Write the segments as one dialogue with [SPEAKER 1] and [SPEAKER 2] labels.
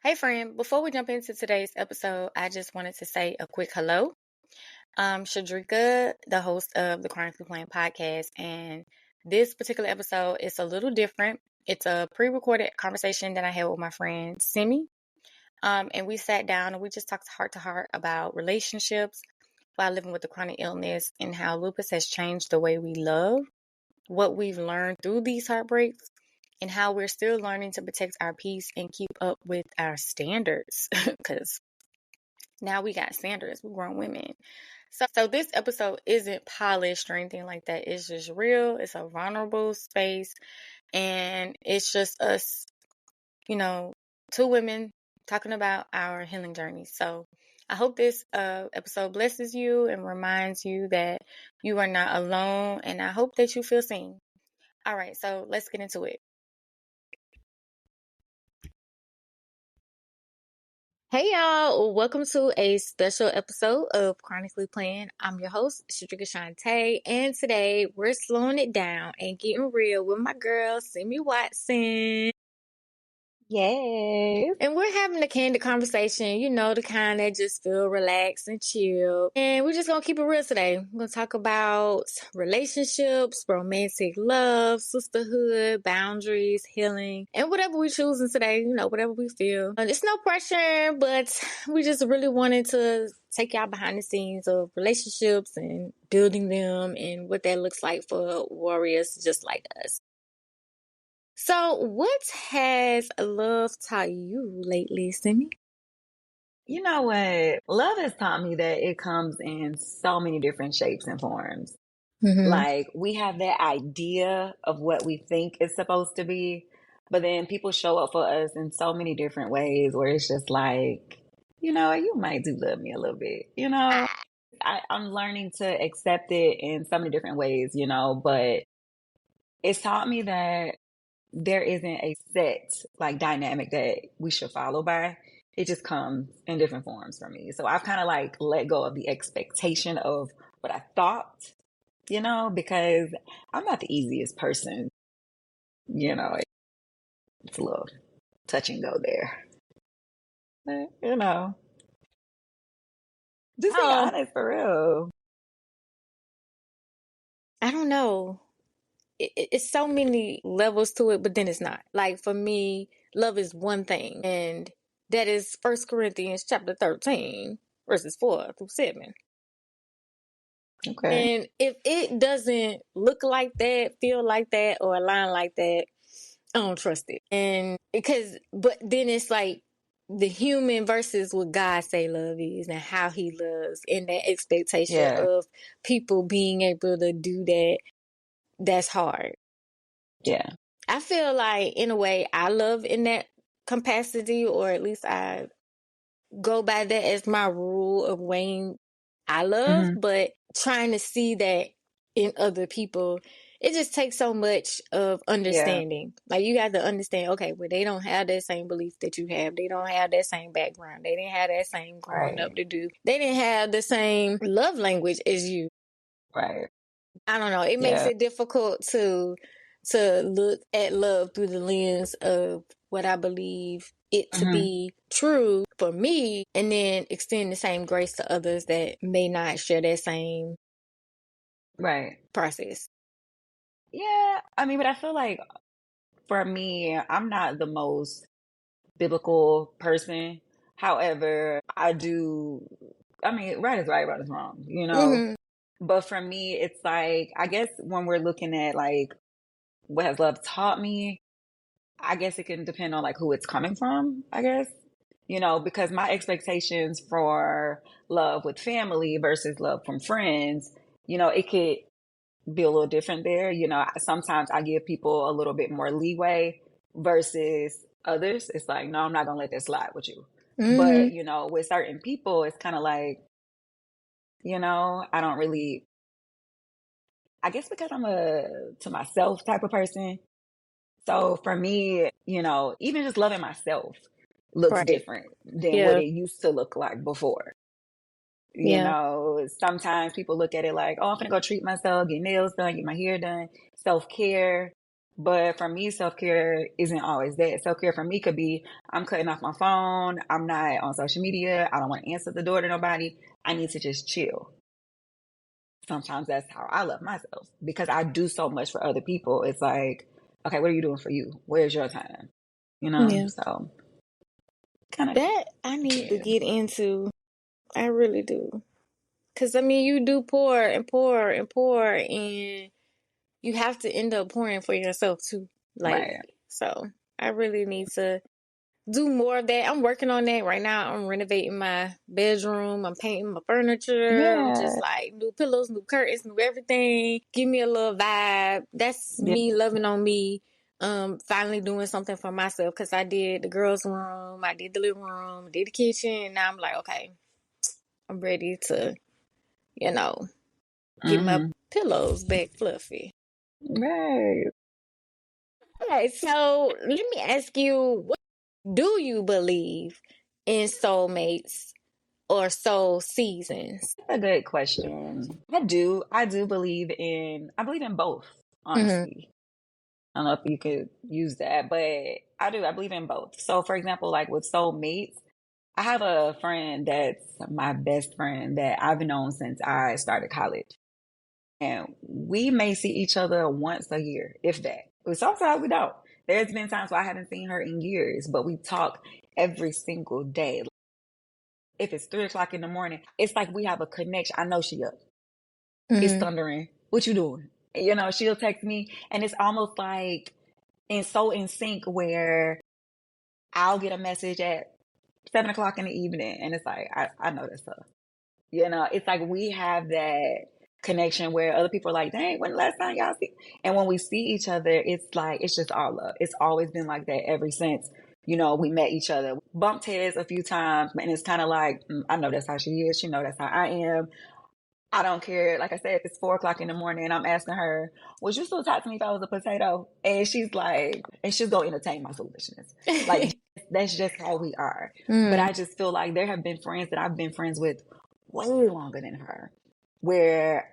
[SPEAKER 1] Hey, friend. Before we jump into today's episode, I just wanted to say a quick hello. I'm Shedrica, the host of the Chronically podcast, and this particular episode is a little different. It's a pre-recorded conversation that I had with my friend Simi, and we sat down and we just talked heart to heart about relationships while living with a chronic illness and how lupus has changed the way we love, what we've learned through these heartbreaks, and how we're still learning to protect our peace and keep up with our standards. Because now we got standards, we're grown women. So this episode isn't polished or anything like that. It's just real. It's a vulnerable space. And it's just us, two women talking about our healing journey. So I hope this episode blesses you and reminds you that you are not alone. And I hope that you feel seen. All right, so let's get into it. Hey y'all, welcome to a special episode of Chronically Playing. I'm your host, Shedrica Shant'e, and today we're slowing it down and getting real with my girl, Simi Watson.
[SPEAKER 2] Yes.
[SPEAKER 1] And we're having a candid conversation, the kind that just feel relaxed and chill. And we're just going to keep it real today. We're going to talk about relationships, romantic love, sisterhood, boundaries, healing, and whatever we're choosing today, whatever we feel. It's no pressure, but we just really wanted to take y'all behind the scenes of relationships and building them and what that looks like for warriors just like us. So, what has love taught you lately, Simi?
[SPEAKER 2] You know what? Love has taught me that it comes in so many different shapes and forms.
[SPEAKER 1] Mm-hmm.
[SPEAKER 2] Like, we have that idea of what we think it's supposed to be, but then people show up for us in so many different ways where it's just like, you might do love me a little bit, I'm learning to accept it in so many different ways, but it's taught me that there isn't a set like dynamic that we should follow by. It just comes in different forms for me. So I've kind of like let go of the expectation of what I thought, because I'm not the easiest person. It's a little touch and go there. But, just be
[SPEAKER 1] Oh,
[SPEAKER 2] honest for real.
[SPEAKER 1] I don't know. It's so many levels to it, but then it's not. Like for me, love is one thing, and that is First Corinthians chapter 13, verses 4-7.
[SPEAKER 2] Okay.
[SPEAKER 1] And if it doesn't look like that, feel like that, or align like that, I don't trust it. And but then it's like the human versus what God say love is and how he loves and that expectation
[SPEAKER 2] Yeah.
[SPEAKER 1] of people being able to do that. That's hard.
[SPEAKER 2] Yeah.
[SPEAKER 1] I feel like in a way I love in that capacity, or at least I go by that as my rule of weighing I love,
[SPEAKER 2] Hmm.
[SPEAKER 1] but trying to see that in other people, it just takes so much of
[SPEAKER 2] Yeah.
[SPEAKER 1] understanding. Like you got to understand, okay, well, they don't have that same belief that you have. They don't have that same background. They didn't have that same growing up
[SPEAKER 2] Right.
[SPEAKER 1] to do. They didn't have the same love language as you.
[SPEAKER 2] Right.
[SPEAKER 1] I don't know. It makes
[SPEAKER 2] Yeah.
[SPEAKER 1] it difficult to look at love through the lens of what I believe it to
[SPEAKER 2] Hmm.
[SPEAKER 1] be true for me, and then extend the same grace to others that may not share that same
[SPEAKER 2] Right.
[SPEAKER 1] process.
[SPEAKER 2] Yeah. I mean, but I feel like for me, I'm not the most biblical person. However, I mean, right is right, right is wrong.
[SPEAKER 1] Mm-hmm.
[SPEAKER 2] But for me, it's like, I guess when we're looking at like what has love taught me, I guess it can depend on like who it's coming from, I guess. Because my expectations for love with family versus love from friends, it could be a little different there. Sometimes I give people a little bit more leeway versus others. It's like, no, I'm not gonna let that slide with you.
[SPEAKER 1] Mm-hmm.
[SPEAKER 2] But, with certain people, it's kind of like, I don't really, I guess because I'm a to myself type of person. So for me, even just loving myself looks
[SPEAKER 1] Right.
[SPEAKER 2] different than what
[SPEAKER 1] Yeah.
[SPEAKER 2] it used to look like before.
[SPEAKER 1] Yeah.
[SPEAKER 2] Sometimes people look at it like, oh, I'm gonna go treat myself, get nails done, get my hair done, self care. But for me, self-care isn't always that. Self-care for me could be I'm cutting off my phone. I'm not on social media. I don't want to answer the door to nobody. I need to just chill. Sometimes that's how I love myself because I do so much for other people. It's like, okay, what are you doing for you? Where's your time? You know?
[SPEAKER 1] Yeah.
[SPEAKER 2] So kind of
[SPEAKER 1] That I need to
[SPEAKER 2] yeah.
[SPEAKER 1] get into. I really do. Because, I mean, you do pour and pour and pour, and you have to end up pouring for yourself, too. Like,
[SPEAKER 2] Right.
[SPEAKER 1] so I really need to do more of that. I'm working on that right now. I'm renovating my bedroom. I'm painting my furniture. I'm
[SPEAKER 2] Yeah.
[SPEAKER 1] just like new pillows, new curtains, new everything. Give me a little vibe. That's
[SPEAKER 2] Yeah.
[SPEAKER 1] me loving on me. Finally doing something for myself because I did the girls' room, I did the living room, I did the kitchen. And now I'm like, okay, I'm ready to, you know, get my
[SPEAKER 2] Mm-hmm.
[SPEAKER 1] pillows back fluffy.
[SPEAKER 2] Right.
[SPEAKER 1] Okay, so let me ask you, what do you believe in soulmates or soul seasons?
[SPEAKER 2] That's a good question. I believe in both,
[SPEAKER 1] Mm-hmm.
[SPEAKER 2] honestly. I don't know if you could use that, but I do. I believe in both. So, for example, like with soulmates, I have a friend that's my best friend that I've known since I started college. And we may see each other once a year, if that. But sometimes we don't. There's been times where I haven't seen her in years, but we talk every single day. If it's 3 o'clock in the morning, it's like we have a connection. I know she up. It's
[SPEAKER 1] Mm-hmm.
[SPEAKER 2] thundering. What you doing? You know, she'll text me, and it's almost like and so in sync where I'll get a message at 7 o'clock in the evening, and it's like I know that's her. You know, it's like we have that connection where other people are like, "Dang, when the last time y'all see?" And when we see each other, it's like it's just all love. It's always been like that ever since we met each other. Bumped heads a few times, and it's kind of like I know that's how she is. She know that's how I am. I don't care. Like I said, if it's 4 o'clock in the morning and I'm asking her, would you still talk to me if I was a potato? And she's like, and she's going to entertain my foolishness. Like, that's just how we are. But
[SPEAKER 1] Mm-hmm.
[SPEAKER 2] I just feel like there have been friends that I've been friends with way longer than her, where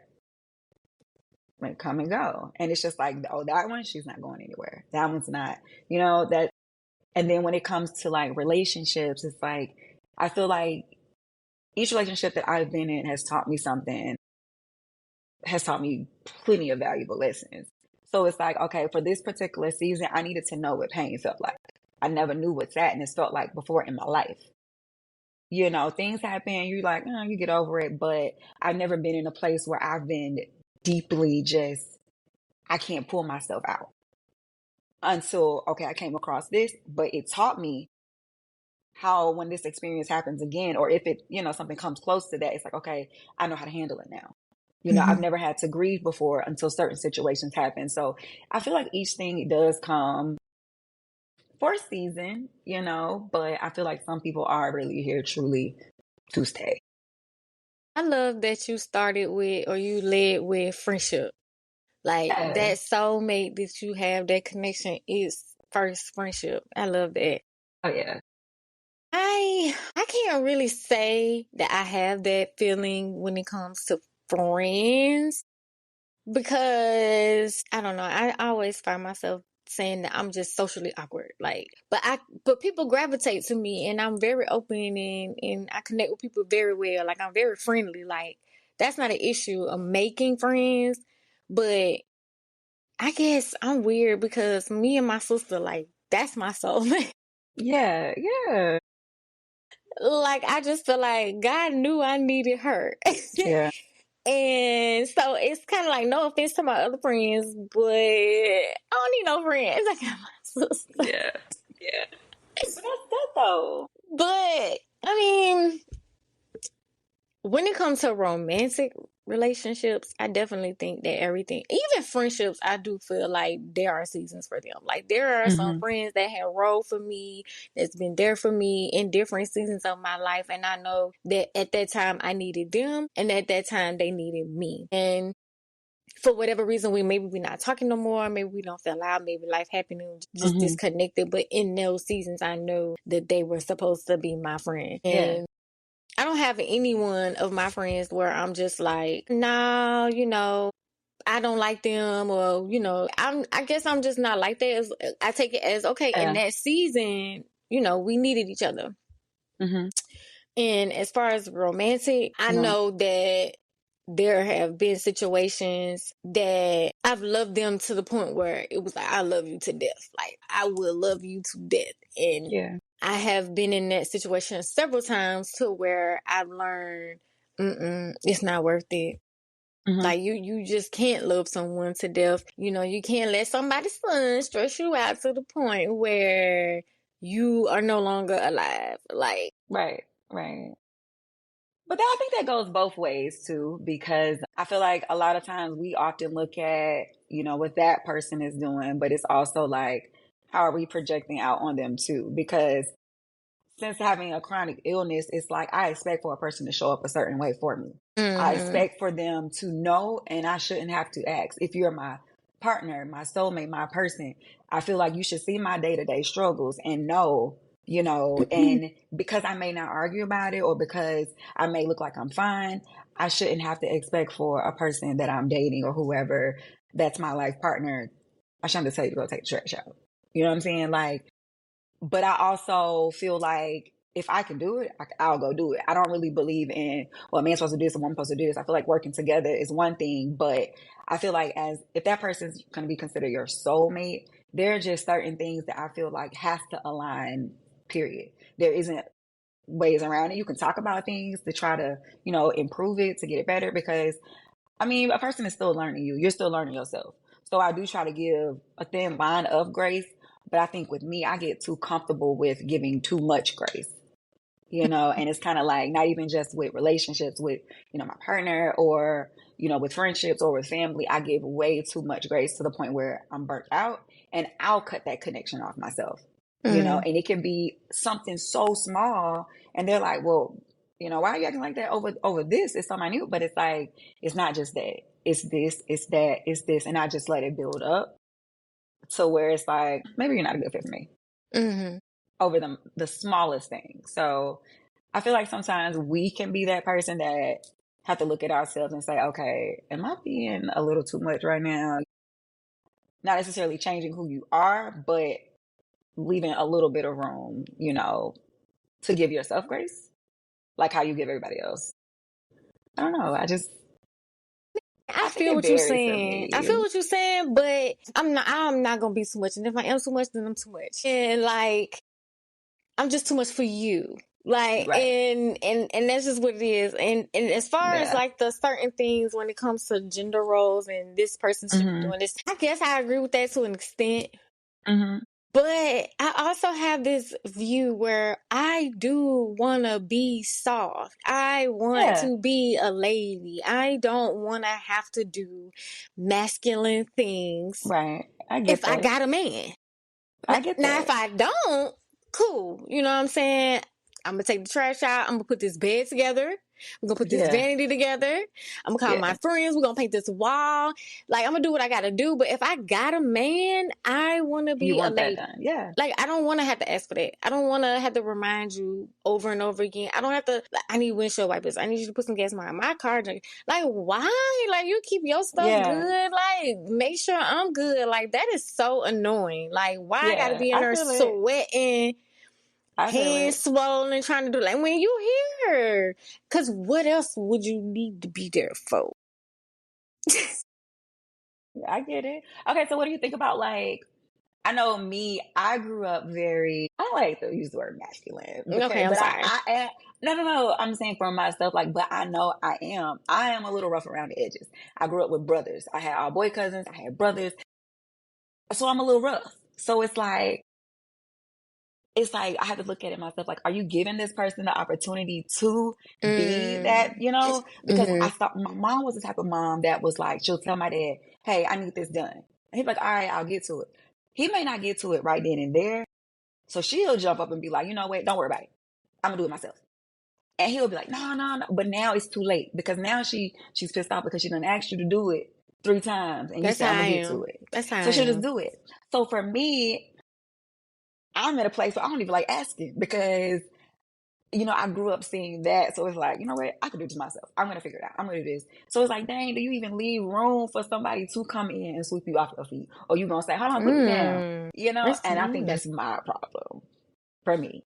[SPEAKER 2] they come and go. And it's just like, oh, that one, she's not going anywhere. That one's not, that. And then when it comes to like relationships, it's like, I feel like each relationship that I've been in has taught me something, has taught me plenty of valuable lessons. So it's like, okay, for this particular season, I needed to know what pain felt like. I never knew what sadness felt like before in my life. Things happen, you're like, oh, you get over it. But I've never been in a place where I've been deeply I can't pull myself out until, okay, I came across this, but it taught me how when this experience happens again, or if it, something comes close to that, it's like, okay, I know how to handle it now. I've never had to grieve before until certain situations happen. So I feel like each thing does come for a season, but I feel like some people are really here truly to stay.
[SPEAKER 1] I love that you started with or you led with friendship. Like
[SPEAKER 2] Yeah.
[SPEAKER 1] that soulmate that you have, that connection is first friendship. I love that.
[SPEAKER 2] Oh, yeah.
[SPEAKER 1] I can't really say that I have that feeling when it comes to friends because I don't know. I always find myself saying that I'm just socially awkward. Like, but people gravitate to me, and I'm very open and I connect with people very well. Like, I'm very friendly. Like, that's not an issue of making friends, but I guess I'm weird because me and my sister, like, that's my soulmate.
[SPEAKER 2] Yeah. Yeah.
[SPEAKER 1] Like, I just feel like God knew I needed her.
[SPEAKER 2] Yeah.
[SPEAKER 1] And so it's kind of like, no offense to my other friends, but I don't need no friends. I got my sister.
[SPEAKER 2] Yeah. Yeah. But that's good though.
[SPEAKER 1] But I mean, when it comes to romantic relationships, I definitely think that everything, even friendships, I do feel like there are seasons for them. Like there are some
[SPEAKER 2] Mm-hmm.
[SPEAKER 1] friends that have rolled for me, that's been there for me in different seasons of my life. And I know that at that time I needed them and at that time they needed me. And for whatever reason, maybe we're not talking no more. Maybe we don't feel out. Maybe life happened and just
[SPEAKER 2] Mm-hmm.
[SPEAKER 1] disconnected. But in those seasons, I know that they were supposed to be my friend.
[SPEAKER 2] Yeah.
[SPEAKER 1] And I don't have any one of my friends where I'm just like, nah, I don't like them, or I guess I'm just not like that. I take it as, okay, in that season, we needed each other.
[SPEAKER 2] Mm-hmm.
[SPEAKER 1] And as far as romantic, I know that there have been situations that I've loved them to the point where it was like, I love you to death. Like, I will love you to death. And I have been in that situation several times to where I've learned, it's not worth it.
[SPEAKER 2] Mm-hmm.
[SPEAKER 1] Like, you just can't love someone to death. You can't let somebody's son stress you out to the point where you are no longer alive. Like,
[SPEAKER 2] right. But I think that goes both ways too, because I feel like a lot of times we often look at, what that person is doing, but it's also like, how are we projecting out on them too? Because since having a chronic illness, it's like I expect for a person to show up a certain way for me. I expect for them to know, and I shouldn't have to ask. If you're my partner, my soulmate, my person, I feel like you should see my day-to-day struggles and know, and because I may not argue about it, or because I may look like I'm fine, I shouldn't have to expect for a person that I'm dating or whoever that's my life partner, I shouldn't tell you to go take the trash out. You know what I'm saying? Like, but I also feel like if I can do it, I'll go do it. I don't really believe in, well, a man's supposed to do this and woman's supposed to do this. I feel like working together is one thing, but I feel like if that person's going to be considered your soulmate, there are just certain things that I feel like has to align, period. There isn't ways around it. You can talk about things to try to, improve it, to get it better, because a person is still learning you. You're still learning yourself. So I do try to give a thin line of grace. But I think with me, I get too comfortable with giving too much grace, and it's kind of like not even just with relationships with, my partner, or, with friendships or with family. I give way too much grace to the point where I'm burnt out, and I'll cut that connection off myself, and it can be something so small. And they're like, well, why are you acting like that over this? It's so minute, but it's like, it's not just that. It's this, it's that, it's this. And I just let it build up to where it's like, maybe you're not a good fit for me over the smallest thing. So I feel like sometimes we can be that person that have to look at ourselves and say, okay, am I being a little too much right now? Not necessarily changing who you are, but leaving a little bit of room, to give yourself grace, like how you give everybody else. I don't know.
[SPEAKER 1] I
[SPEAKER 2] think
[SPEAKER 1] feel
[SPEAKER 2] it
[SPEAKER 1] what you're
[SPEAKER 2] varies for
[SPEAKER 1] saying. I
[SPEAKER 2] me.
[SPEAKER 1] feel what you're saying, but I'm not gonna be too much. And if I am too much, then I'm too much. And like, I'm just too much for you. Like,
[SPEAKER 2] Right.
[SPEAKER 1] and that's just what it is. And as far as
[SPEAKER 2] Yeah.
[SPEAKER 1] like the certain things when it comes to gender roles and this person should be doing this, I guess I agree with that to an extent. But I also have this view where I do want to be soft. I want to be a lady. I don't want to have to do masculine things.
[SPEAKER 2] Right. I get
[SPEAKER 1] If
[SPEAKER 2] that.
[SPEAKER 1] I got a man.
[SPEAKER 2] I get
[SPEAKER 1] Now,
[SPEAKER 2] that.
[SPEAKER 1] if I don't, cool. You know what I'm saying? I'm going to take the trash out. I'm going to put this bed together. We're going to put this vanity together. I'm going to call my friends. We're going to paint this wall. Like, I'm going to do what I got to do. But if I got a man, I want to
[SPEAKER 2] You
[SPEAKER 1] be a
[SPEAKER 2] want that
[SPEAKER 1] lady.
[SPEAKER 2] done. Yeah.
[SPEAKER 1] Like, I don't want to have to ask for that. I don't want to have to remind you over and over again. I don't have to, like, I need windshield wipers. I need you to put some gas in my car. Like, why? Like, you keep your stuff good. Like, make sure I'm good. Like, that is so annoying. Like, why I got to be in
[SPEAKER 2] I
[SPEAKER 1] there
[SPEAKER 2] feel it.
[SPEAKER 1] sweating,
[SPEAKER 2] I feel
[SPEAKER 1] hands
[SPEAKER 2] it.
[SPEAKER 1] swollen, trying to do, like, when you here. Because what else would you need to be there for?
[SPEAKER 2] I get it. Okay, so what do you think about, like, I know me, I grew up very, I don't like to use the word masculine,
[SPEAKER 1] Okay, I'm
[SPEAKER 2] but
[SPEAKER 1] sorry.
[SPEAKER 2] I am, no, I'm saying for myself, like, but I know I am a little rough around the edges. I grew up with brothers. I had all boy cousins, I had brothers. So I'm a little rough. So it's like I have to look at it myself, like, are you giving this person the opportunity to be that, because I thought my mom was the type of mom that was like, she'll tell my dad, hey, I need this done. And he's like, all right, I'll get to it. He may not get to it right then and there. So she'll jump up and be like, you know what, don't worry about it. I'm gonna do it myself. And he'll be like, no. But now it's too late, because now she's pissed off because she done asked you to do it 3 times and you
[SPEAKER 1] That's
[SPEAKER 2] said,
[SPEAKER 1] how
[SPEAKER 2] I'm
[SPEAKER 1] I
[SPEAKER 2] gonna get
[SPEAKER 1] am.
[SPEAKER 2] to it.
[SPEAKER 1] That's how
[SPEAKER 2] So
[SPEAKER 1] I
[SPEAKER 2] she'll just
[SPEAKER 1] am.
[SPEAKER 2] do it. So for me, I'm at a place where I don't even like asking, because I grew up seeing that. So it's like, you know what? I can do this myself. I'm going to figure it out. I'm going to do this. So it's like, dang, do you even leave room for somebody to come in and sweep you off your feet? Or you going to say, hold on, put me down?
[SPEAKER 1] Mm.
[SPEAKER 2] And I think that's my problem for me.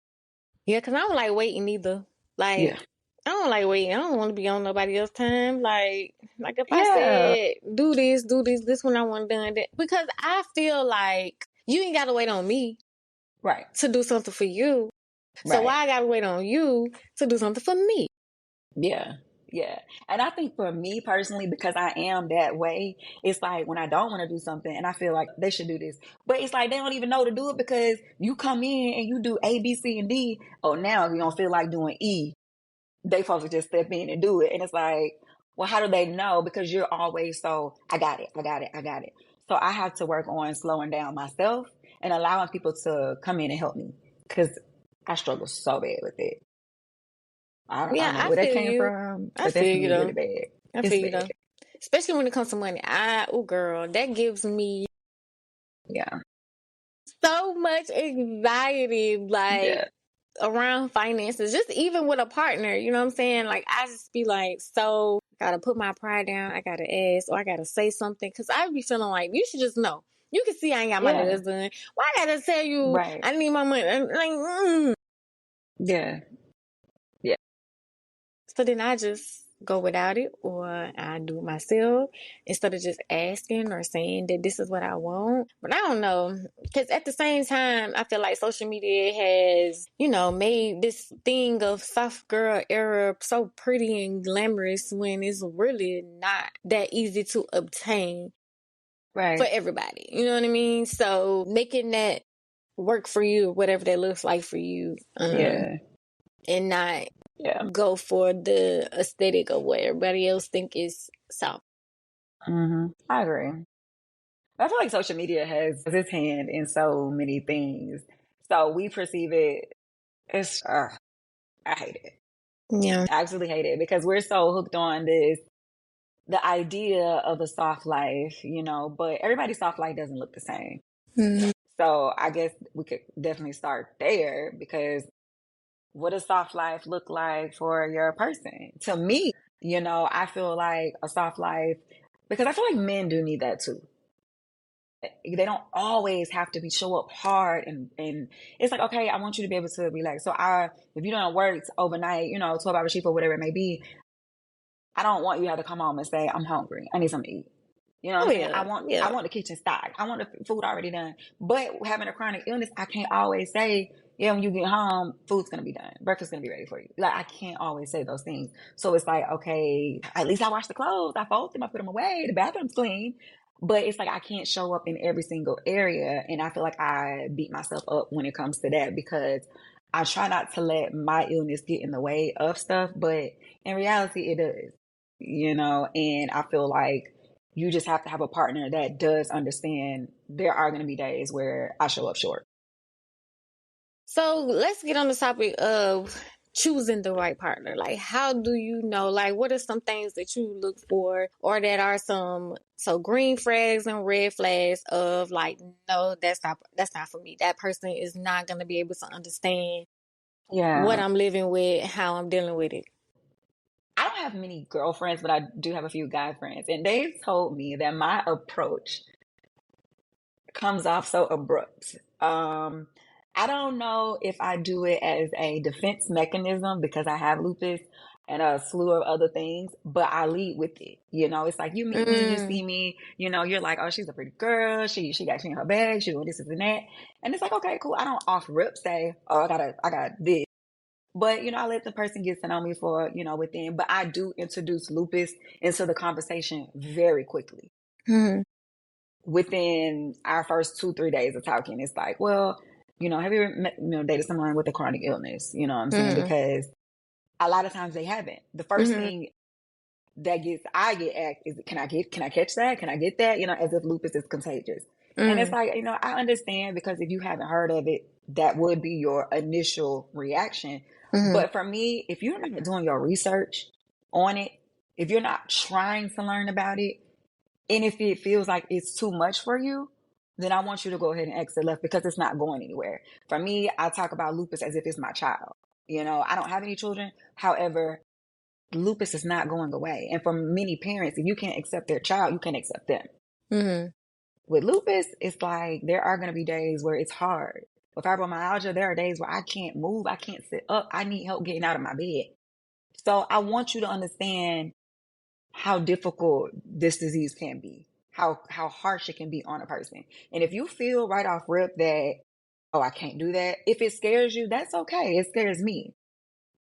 [SPEAKER 1] Yeah, because I don't like waiting either.
[SPEAKER 2] Yeah.
[SPEAKER 1] Like, I don't like waiting. I don't want to be on nobody else's time. Like if I
[SPEAKER 2] Yeah.
[SPEAKER 1] said, do this when I want done that. Because I feel like you ain't got to wait on me
[SPEAKER 2] Right.
[SPEAKER 1] to do something for you. So
[SPEAKER 2] Right.
[SPEAKER 1] why I got to wait on you to do something for me?
[SPEAKER 2] Yeah. Yeah. And I think for me personally, because I am that way, it's like when I don't want to do something and I feel like they should do this, but it's like they don't even know to do it because you come in and you do A, B, C, and D. Oh, now you don't feel like doing E. They supposed to just step in and do it. And it's like, well, how do they know? Because you're always so, I got it, I got it, I got it. So I have to work on slowing down myself and allowing people to come in and help me because I struggle so bad with it. I
[SPEAKER 1] Yeah,
[SPEAKER 2] don't know
[SPEAKER 1] I
[SPEAKER 2] where that
[SPEAKER 1] feel
[SPEAKER 2] came
[SPEAKER 1] you.
[SPEAKER 2] from,
[SPEAKER 1] I
[SPEAKER 2] but that's
[SPEAKER 1] feel you
[SPEAKER 2] me really
[SPEAKER 1] though.
[SPEAKER 2] bad.
[SPEAKER 1] I
[SPEAKER 2] It's
[SPEAKER 1] feel you
[SPEAKER 2] bad.
[SPEAKER 1] though. Especially when it comes to money. Oh girl, that gives me
[SPEAKER 2] Yeah.
[SPEAKER 1] so much anxiety. Like,
[SPEAKER 2] Yeah.
[SPEAKER 1] around finances, just even with a partner, you know what I'm saying? Like, I just be like, so gotta put my pride down. I gotta ask or I gotta say something because I be feeling like you should just know. You can see I ain't got my
[SPEAKER 2] Yeah.
[SPEAKER 1] nails done. Why I gotta tell you
[SPEAKER 2] Right.
[SPEAKER 1] I need my money? Like,
[SPEAKER 2] Yeah. Yeah.
[SPEAKER 1] so then I just go without it or I do it myself instead of just asking or saying that this is what I want. But I don't know. Because at the same time, I feel like social media has, made this thing of soft girl era so pretty and glamorous when it's really not that easy to obtain for
[SPEAKER 2] Right.
[SPEAKER 1] everybody. You know what I mean? So making that work for you, whatever that looks like for you,
[SPEAKER 2] Yeah.
[SPEAKER 1] and not
[SPEAKER 2] Yeah.
[SPEAKER 1] go for the aesthetic of what everybody else think is soft.
[SPEAKER 2] I agree. I feel like social media has its hand in so many things. So we perceive it as, I hate it.
[SPEAKER 1] Yeah.
[SPEAKER 2] I absolutely hate it because we're so hooked on the idea of a soft life, but everybody's soft life doesn't look the same.
[SPEAKER 1] Mm-hmm.
[SPEAKER 2] So I guess we could definitely start there because what does soft life look like for your person? To me, I feel like a soft life, because I feel like men do need that too. They don't always have to be show up hard and it's like, okay, I want you to be able to relax. So if you don't work overnight, 12-hour shift or whatever it may be, I don't want you to have to come home and say, I'm hungry. I need something to eat. You know what
[SPEAKER 1] Oh
[SPEAKER 2] I'm saying? I
[SPEAKER 1] yeah,
[SPEAKER 2] want I
[SPEAKER 1] yeah.
[SPEAKER 2] want the kitchen stocked. I want the food already done. But having a chronic illness, I can't always say, yeah, when you get home, food's gonna be done. Breakfast's gonna be ready for you. Like I can't always say those things. So it's like, okay, at least I wash the clothes, I fold them, I put them away, the bathroom's clean. But it's like I can't show up in every single area. And I feel like I beat myself up when it comes to that because I try not to let my illness get in the way of stuff, but in reality it does. And I feel like you just have to have a partner that does understand there are going to be days where I show up short.
[SPEAKER 1] So let's get on the topic of choosing the right partner. Like, how do you know? Like, what are some things that you look for, or that are some green flags and red flags of like, no, that's not for me. That person is not gonna be able to understand what
[SPEAKER 2] Yeah.
[SPEAKER 1] I'm living with, how I'm dealing with it.
[SPEAKER 2] I don't have many girlfriends, but I do have a few guy friends. And they've told me that my approach comes off so abrupt. I don't know if I do it as a defense mechanism because I have lupus and a slew of other things, but I lead with it. It's like you meet me, you
[SPEAKER 1] Mm,
[SPEAKER 2] see me, you're like, oh, she's a pretty girl. She got she in her bag. She doing this and that, and it's like, okay, cool. I don't off rip say, oh, I got this. But I let the person get to know me for within. But I do introduce lupus into the conversation very quickly
[SPEAKER 1] mm,
[SPEAKER 2] within our first 2-3 days of talking. It's like, well, have you ever met, dated someone with a chronic illness? You know what I'm saying?
[SPEAKER 1] mm,
[SPEAKER 2] Because a lot of times they haven't. The first
[SPEAKER 1] mm,
[SPEAKER 2] thing I get asked is, can I catch that? Can I get that? As if lupus is contagious. And it's
[SPEAKER 1] mm,
[SPEAKER 2] like, I understand because if you haven't heard of it, that would be your initial reaction.
[SPEAKER 1] mm.
[SPEAKER 2] But for me, if you're not doing your research on it, if you're not trying to learn about it, and if it feels like it's too much for you, then I want you to go ahead and exit left because it's not going anywhere. For me, I talk about lupus as if it's my child. I don't have any children. However, lupus is not going away. And for many parents, if you can't accept their child, you can't accept them.
[SPEAKER 1] Mm-hmm.
[SPEAKER 2] With lupus, it's like there are going to be days where it's hard. With fibromyalgia, there are days where I can't move, I can't sit up, I need help getting out of my bed. So I want you to understand how difficult this disease can be, how harsh it can be on a person. And if you feel right off rip that, oh, I can't do that, if it scares you, that's okay. It scares me.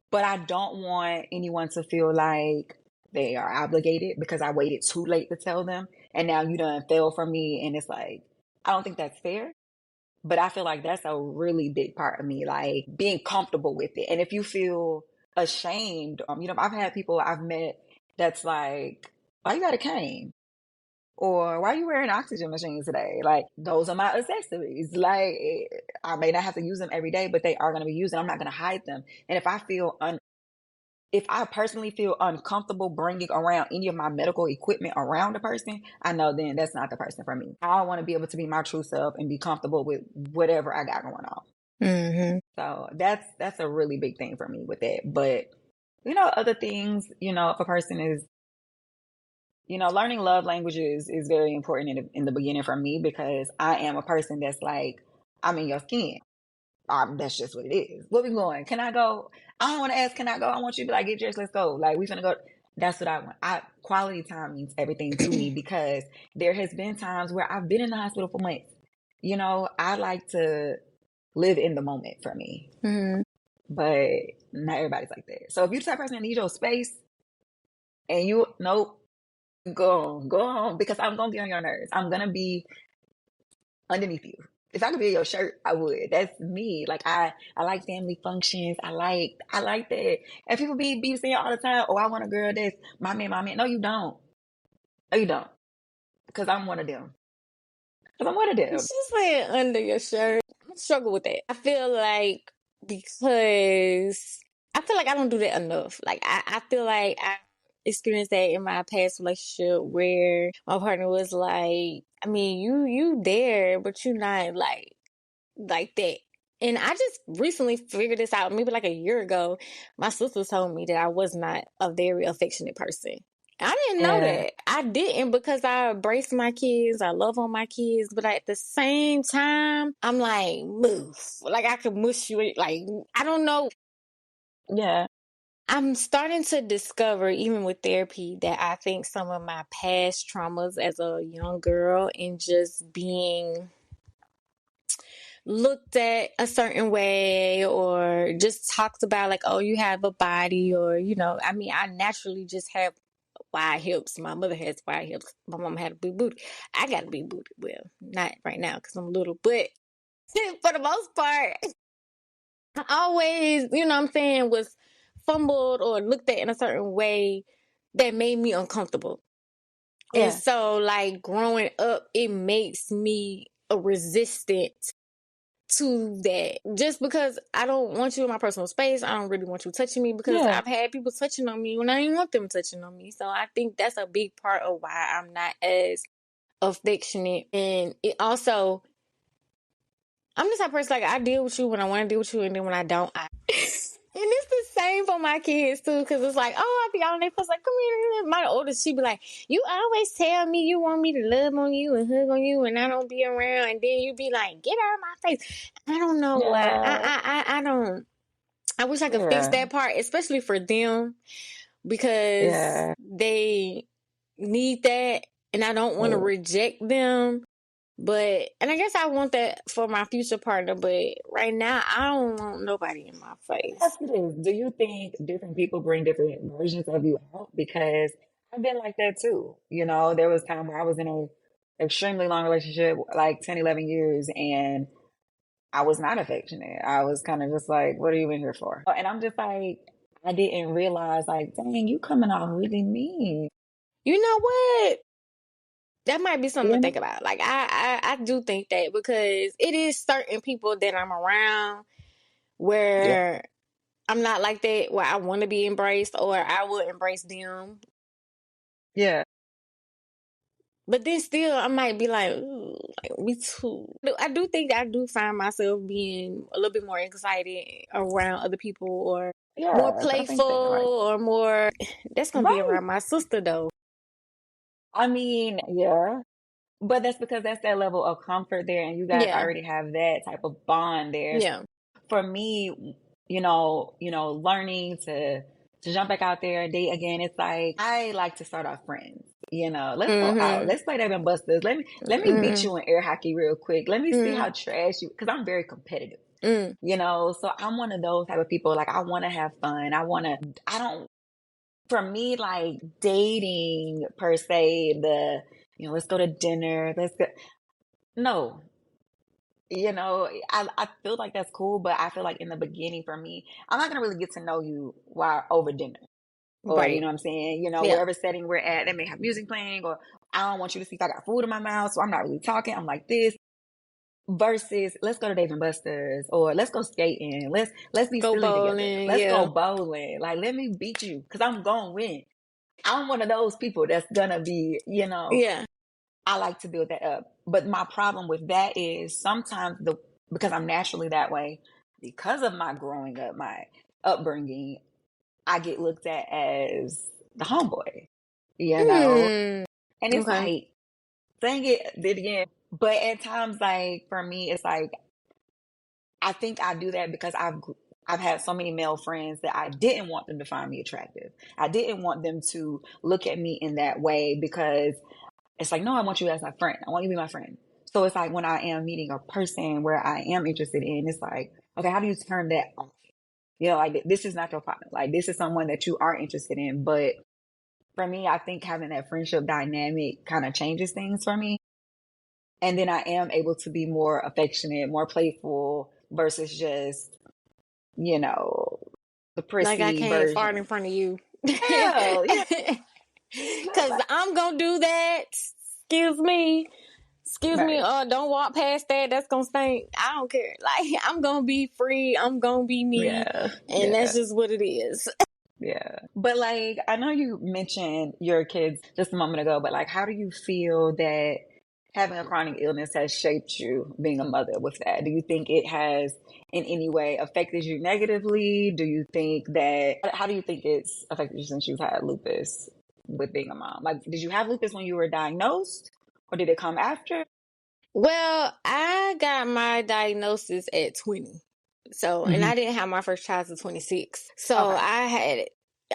[SPEAKER 2] But I don't want anyone to feel like they are obligated because I waited too late to tell them. And now you done fell from me. And it's like, I don't think that's fair. But I feel like that's a really big part of me, like being comfortable with it. And if you feel ashamed, I've had people I've met that's like, why you got a cane? Or why are you wearing an oxygen machine today? Like, those are my accessories. Like, I may not have to use them every day, but they are going to be used and I'm not going to hide them. And if I personally feel uncomfortable bringing around any of my medical equipment around a person, I know then that's not the person for me. I want to be able to be my true self and be comfortable with whatever I got going on.
[SPEAKER 1] Mm-hmm.
[SPEAKER 2] So that's a really big thing for me with that. But other things, if a person is, learning love languages is very important in the beginning for me because I am a person that's like, I'm in your skin. That's just what it is. Where we going? Can I go? I don't want to ask, can I go? I want you to be like, get dressed, let's go. Like, we finna go. That's what I want. Quality time means everything to me because there has been times where I've been in the hospital for months. I like to live in the moment for me.
[SPEAKER 1] Mm-hmm.
[SPEAKER 2] But not everybody's like that. So if you're the type of person that needs your space and nope, go on because I'm going to be on your nerves. I'm going to be underneath you. If I could be in your shirt, I would. That's me. Like I like family functions. I like that. And people be saying all the time, "Oh, I want a girl that's my man, my man." No, you don't. No, you don't. Because I'm one of them. Because I'm one of them.
[SPEAKER 1] She's saying under your shirt. I struggle with that. I feel like because I feel like I don't do that enough. Like I feel like I experienced that in my past relationship where my partner was like, I mean, you there, but you not like that. And I just recently figured this out, maybe like a year ago. My sister told me that I was not a very affectionate person. I didn't know
[SPEAKER 2] Yeah.
[SPEAKER 1] that. I didn't because I embrace my kids. I love on my kids. But at the same time, I'm like, move. Like I could mush you. Like, I don't know.
[SPEAKER 2] Yeah.
[SPEAKER 1] I'm starting to discover, even with therapy, that I think some of my past traumas as a young girl and just being looked at a certain way or just talked about like, oh, you have a body or, I mean, I naturally just have wide hips. My mother has wide hips. My mom had a big booty. I got a big booty. Well, not right now because I'm little, but for the most part, I always, what I'm saying, was fumbled or looked at in a certain way that made me uncomfortable. And
[SPEAKER 2] Yeah.
[SPEAKER 1] so, like, growing up, it makes me a resistant to that. Just because I don't want you in my personal space, I don't really want you touching me because
[SPEAKER 2] Yeah.
[SPEAKER 1] I've had people touching on me when I didn't want them touching on me. So I think that's a big part of why I'm not as affectionate. And it also, I'm the type of person, like, I deal with you when I want to deal with you, and then when I don't, I. And it's the same for my kids too, because it's like, oh, I be on their face like, come here. My oldest, she be like, you always tell me you want me to love on you and hug on you, and I don't be around, and then you be like, get out of my face. I don't know why.
[SPEAKER 2] Yeah.
[SPEAKER 1] I don't. I wish I could fix
[SPEAKER 2] Yeah.
[SPEAKER 1] that part, especially for them, because
[SPEAKER 2] Yeah.
[SPEAKER 1] they need that, and I don't want to reject them. And I guess I want that for my future partner, but right now I don't want nobody in my face.
[SPEAKER 2] Ask you this. Do you think different people bring different versions of you out? Because I've been like that too. There was time where I was in a extremely long relationship, like 10, 11 years, and I was not affectionate. I was kind of just like, what are you in here for? And I'm just like, I didn't realize, like, dang, you coming off really mean.
[SPEAKER 1] You know what? That might be something
[SPEAKER 2] You
[SPEAKER 1] to
[SPEAKER 2] know?
[SPEAKER 1] think about. Like I do think that because it is certain people that I'm around
[SPEAKER 2] Yeah.
[SPEAKER 1] where I'm not like that, where I want to be embraced or I will embrace them.
[SPEAKER 2] Yeah.
[SPEAKER 1] But then still, I might be like, ooh, like we too. I do think I do find myself being a little bit more excited around other people, or more
[SPEAKER 2] Yes, I
[SPEAKER 1] playful,
[SPEAKER 2] think that, right.
[SPEAKER 1] or more. That's gonna be
[SPEAKER 2] Right.
[SPEAKER 1] around my sister though.
[SPEAKER 2] I mean, yeah. But that's because that's that level of comfort there, and you guys
[SPEAKER 1] Yeah,
[SPEAKER 2] already have that type of bond there.
[SPEAKER 1] yeah.
[SPEAKER 2] For me, learning to jump back out there and date again, it's like I like to start off friends. Let's go out.
[SPEAKER 1] Mm-hmm.
[SPEAKER 2] Let's play Dave and Busters. Let me beat
[SPEAKER 1] Mm-hmm.
[SPEAKER 2] you in air hockey real quick. Let me see
[SPEAKER 1] Mm-hmm.
[SPEAKER 2] how trash you, because I'm very competitive.
[SPEAKER 1] Mm.
[SPEAKER 2] So I'm one of those type of people. Like I want to have fun. I don't. For me, like dating per se, let's go to dinner. Let's go. No, I feel like that's cool, but I feel like in the beginning for me, I'm not gonna really get to know you while over dinner. Or, you
[SPEAKER 1] Right.
[SPEAKER 2] know what I'm saying?
[SPEAKER 1] Yeah.
[SPEAKER 2] Wherever setting we're at, they may have music playing, or I don't want you to see if I got food in my mouth, so I'm not really talking. I'm like this. Versus, let's go to Dave and Buster's, or let's go skating. Let's be
[SPEAKER 1] Go
[SPEAKER 2] silly together.
[SPEAKER 1] bowling.
[SPEAKER 2] Let's go
[SPEAKER 1] Yeah.
[SPEAKER 2] bowling. Like, let me beat you, because I'm gonna win. I'm one of those people that's gonna be,
[SPEAKER 1] Yeah.
[SPEAKER 2] I like to build that up. But my problem with that is sometimes because I'm naturally that way, because of my growing up, my upbringing, I get looked at as the homeboy, you know?
[SPEAKER 1] Hmm.
[SPEAKER 2] And it's
[SPEAKER 1] Okay.
[SPEAKER 2] like, dang it, did again. But at times, like, for me, it's like, I think I do that because I've had so many male friends that I didn't want them to find me attractive. I didn't want them to look at me in that way, because it's like, no, I want you as my friend. I want you to be my friend. So it's like when I am meeting a person where I am interested in, it's like, okay, how do you turn that off? Like this is not your partner. Like this is someone that you are interested in. But for me, I think having that friendship dynamic kind of changes things for me. And then I am able to be more affectionate, more playful versus just, you know, the
[SPEAKER 1] Like I
[SPEAKER 2] prissy
[SPEAKER 1] can't fart in
[SPEAKER 2] version.
[SPEAKER 1] front of you.
[SPEAKER 2] Hell, yeah.
[SPEAKER 1] Cause I'm gonna do that. Excuse me. Excuse me,
[SPEAKER 2] Right.
[SPEAKER 1] don't walk past that. That's gonna stink. I don't care. Like, I'm gonna be free. I'm gonna be me.
[SPEAKER 2] Yeah.
[SPEAKER 1] And that's
[SPEAKER 2] Yeah.
[SPEAKER 1] just what it is.
[SPEAKER 2] Yeah. But like, I know you mentioned your kids just a moment ago, but like, how do you feel that having a chronic illness has shaped you being a mother with that? Do you think it has in any way affected you negatively? How do you think it's affected you since you've had lupus with being a mom? Like, did you have lupus when you were diagnosed, or did it come after?
[SPEAKER 1] Well, I got my diagnosis at 20. So, and
[SPEAKER 2] Hmm.
[SPEAKER 1] I didn't have my first child until 26. So
[SPEAKER 2] Okay.
[SPEAKER 1] I had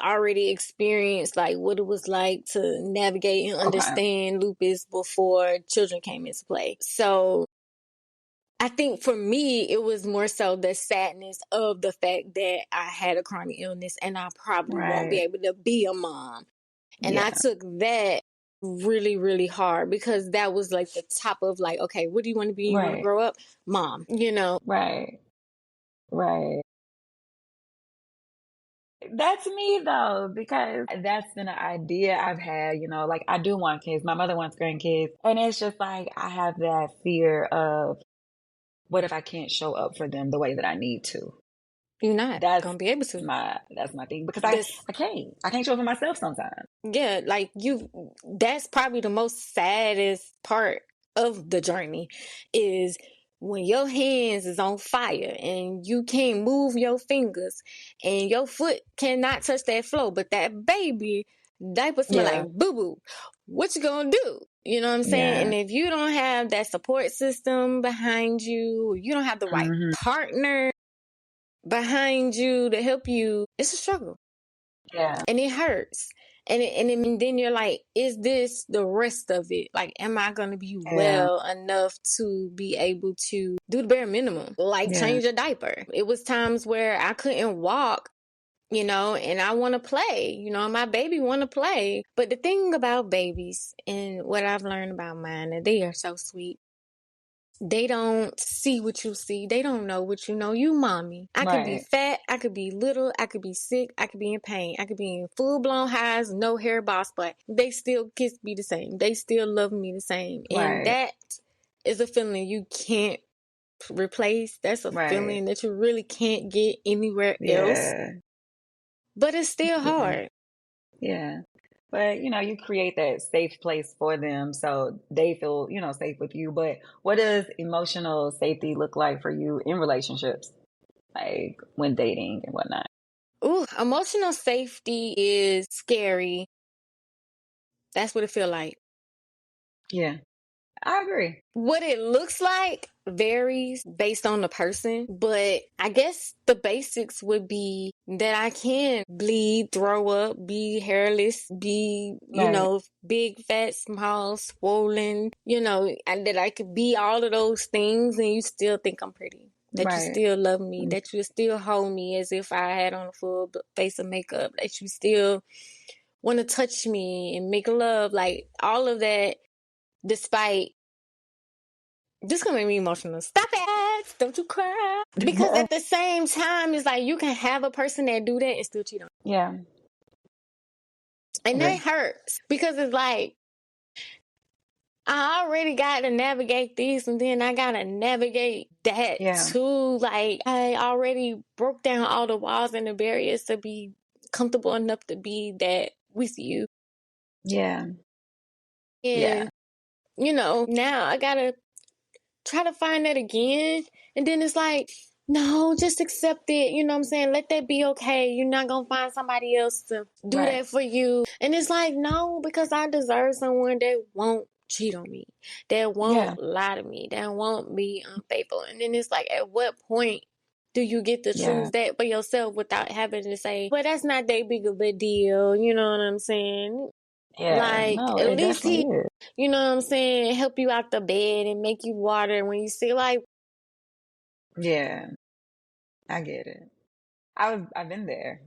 [SPEAKER 1] already experienced like what it was like to navigate and
[SPEAKER 2] Okay.
[SPEAKER 1] understand lupus before children came into play. So I think for me, it was more so the sadness of the fact that I had a chronic illness and I probably won't be
[SPEAKER 2] Right.
[SPEAKER 1] able to be a mom. And I
[SPEAKER 2] Yeah.
[SPEAKER 1] took that really, really hard because that was like the top of like, okay, what do you want to be? You want to
[SPEAKER 2] Right.
[SPEAKER 1] grow up? Mom, you know?
[SPEAKER 2] Right. Right. That's me though, because that's been an idea I've had, like I do want kids. My mother wants grandkids. And it's just like I have that fear of what if I can't show up for them the way that I need to?
[SPEAKER 1] You're not
[SPEAKER 2] That's
[SPEAKER 1] gonna be able to.
[SPEAKER 2] that's my thing. Because I,
[SPEAKER 1] This
[SPEAKER 2] I can't. I can't show up for myself sometimes.
[SPEAKER 1] Yeah, like that's probably the most saddest part of the journey is when your hands is on fire and you can't move your fingers and your foot cannot touch that floor, but that baby diaper smell like
[SPEAKER 2] Yeah.
[SPEAKER 1] boo boo. What you gonna do? You know what I'm saying?
[SPEAKER 2] Yeah.
[SPEAKER 1] And if you don't have that support system behind you, you don't have the right
[SPEAKER 2] Hmm.
[SPEAKER 1] partner behind you to help you, it's a struggle
[SPEAKER 2] Yeah.
[SPEAKER 1] and it hurts. And then you're like, is this the rest of it? Like, am I going to be
[SPEAKER 2] Yeah.
[SPEAKER 1] well enough to be able to do the bare minimum? Like,
[SPEAKER 2] Yeah.
[SPEAKER 1] change a diaper. It was times where I couldn't walk, and I want to play, my baby want to play. But the thing about babies and what I've learned about mine, they are so sweet. They don't see what you see. They don't know what you know. You mommy. I could be
[SPEAKER 2] Right.
[SPEAKER 1] fat. I could be little. I could be sick. I could be in pain. I could be in full blown highs, no hair, boss, but they still kiss me the same. They still love me the same. And
[SPEAKER 2] Right.
[SPEAKER 1] that is a feeling you can't replace. That's a
[SPEAKER 2] Right.
[SPEAKER 1] feeling that you really can't get anywhere else.
[SPEAKER 2] Yeah.
[SPEAKER 1] But it's still
[SPEAKER 2] Yeah.
[SPEAKER 1] hard.
[SPEAKER 2] Yeah. But, you create that safe place for them so they feel, safe with you. But what does emotional safety look like for you in relationships, like when dating and whatnot?
[SPEAKER 1] Ooh, emotional safety is scary. That's what it feel like.
[SPEAKER 2] Yeah, I agree.
[SPEAKER 1] What it looks like varies based on the person, but I guess the basics would be that I can bleed, throw up, be hairless, be,
[SPEAKER 2] Right,
[SPEAKER 1] big, fat, small, swollen, and that I could be all of those things and you still think I'm pretty. That you
[SPEAKER 2] right,
[SPEAKER 1] still love me, that you still hold me as if I had on a full face of makeup, that you still want to touch me and make love, like all of that, despite this gonna make me emotional. Stop it! Don't you cry. Because at the same time, it's like you can have a person that do that and still cheat on
[SPEAKER 2] yeah,
[SPEAKER 1] you. And that
[SPEAKER 2] agree.
[SPEAKER 1] hurts. Because it's like I already got to navigate this and then I gotta navigate that
[SPEAKER 2] Yeah,
[SPEAKER 1] too. Like I already broke down all the walls and the barriers to be comfortable enough to be that with you.
[SPEAKER 2] yeah, yeah,
[SPEAKER 1] And now I gotta try to find that again. And then it's like, no, just accept it. You know what I'm saying? Let that be okay. You're not going to find somebody else to do
[SPEAKER 2] right.
[SPEAKER 1] that for you. And it's like, no, because I deserve someone that won't cheat on me, that
[SPEAKER 2] Yeah,
[SPEAKER 1] won't lie to me, that won't be unfaithful. And then it's like, at what point do you get to
[SPEAKER 2] yeah,
[SPEAKER 1] choose that for yourself without having to say, well, that's not that big of a deal. You know what I'm saying?
[SPEAKER 2] yeah.
[SPEAKER 1] Like,
[SPEAKER 2] No,
[SPEAKER 1] at
[SPEAKER 2] it
[SPEAKER 1] least he,
[SPEAKER 2] definitely is.
[SPEAKER 1] you know what I'm saying, help you out the bed and make you water when you see like,
[SPEAKER 2] Yeah, I get it. I've been there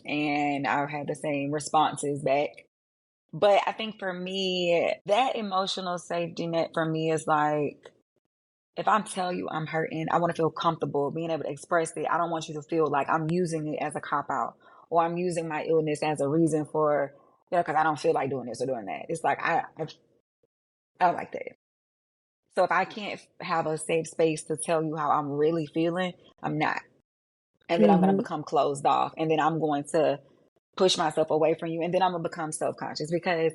[SPEAKER 2] and I've had the same responses back. But I think for me, that emotional safety net for me is like, if I'm telling you I'm hurting, I want to feel comfortable being able to express it. I don't want you to feel like I'm using it as a cop out or I'm using my illness as a reason for, because I don't feel like doing this or doing that. It's like, I don't like that. So if I can't have a safe space to tell you how I'm really feeling, I'm not. And then I'm going to
[SPEAKER 1] mm-hmm.
[SPEAKER 2] become closed off. And then I'm going to push myself away from you. And then I'm going to become self-conscious because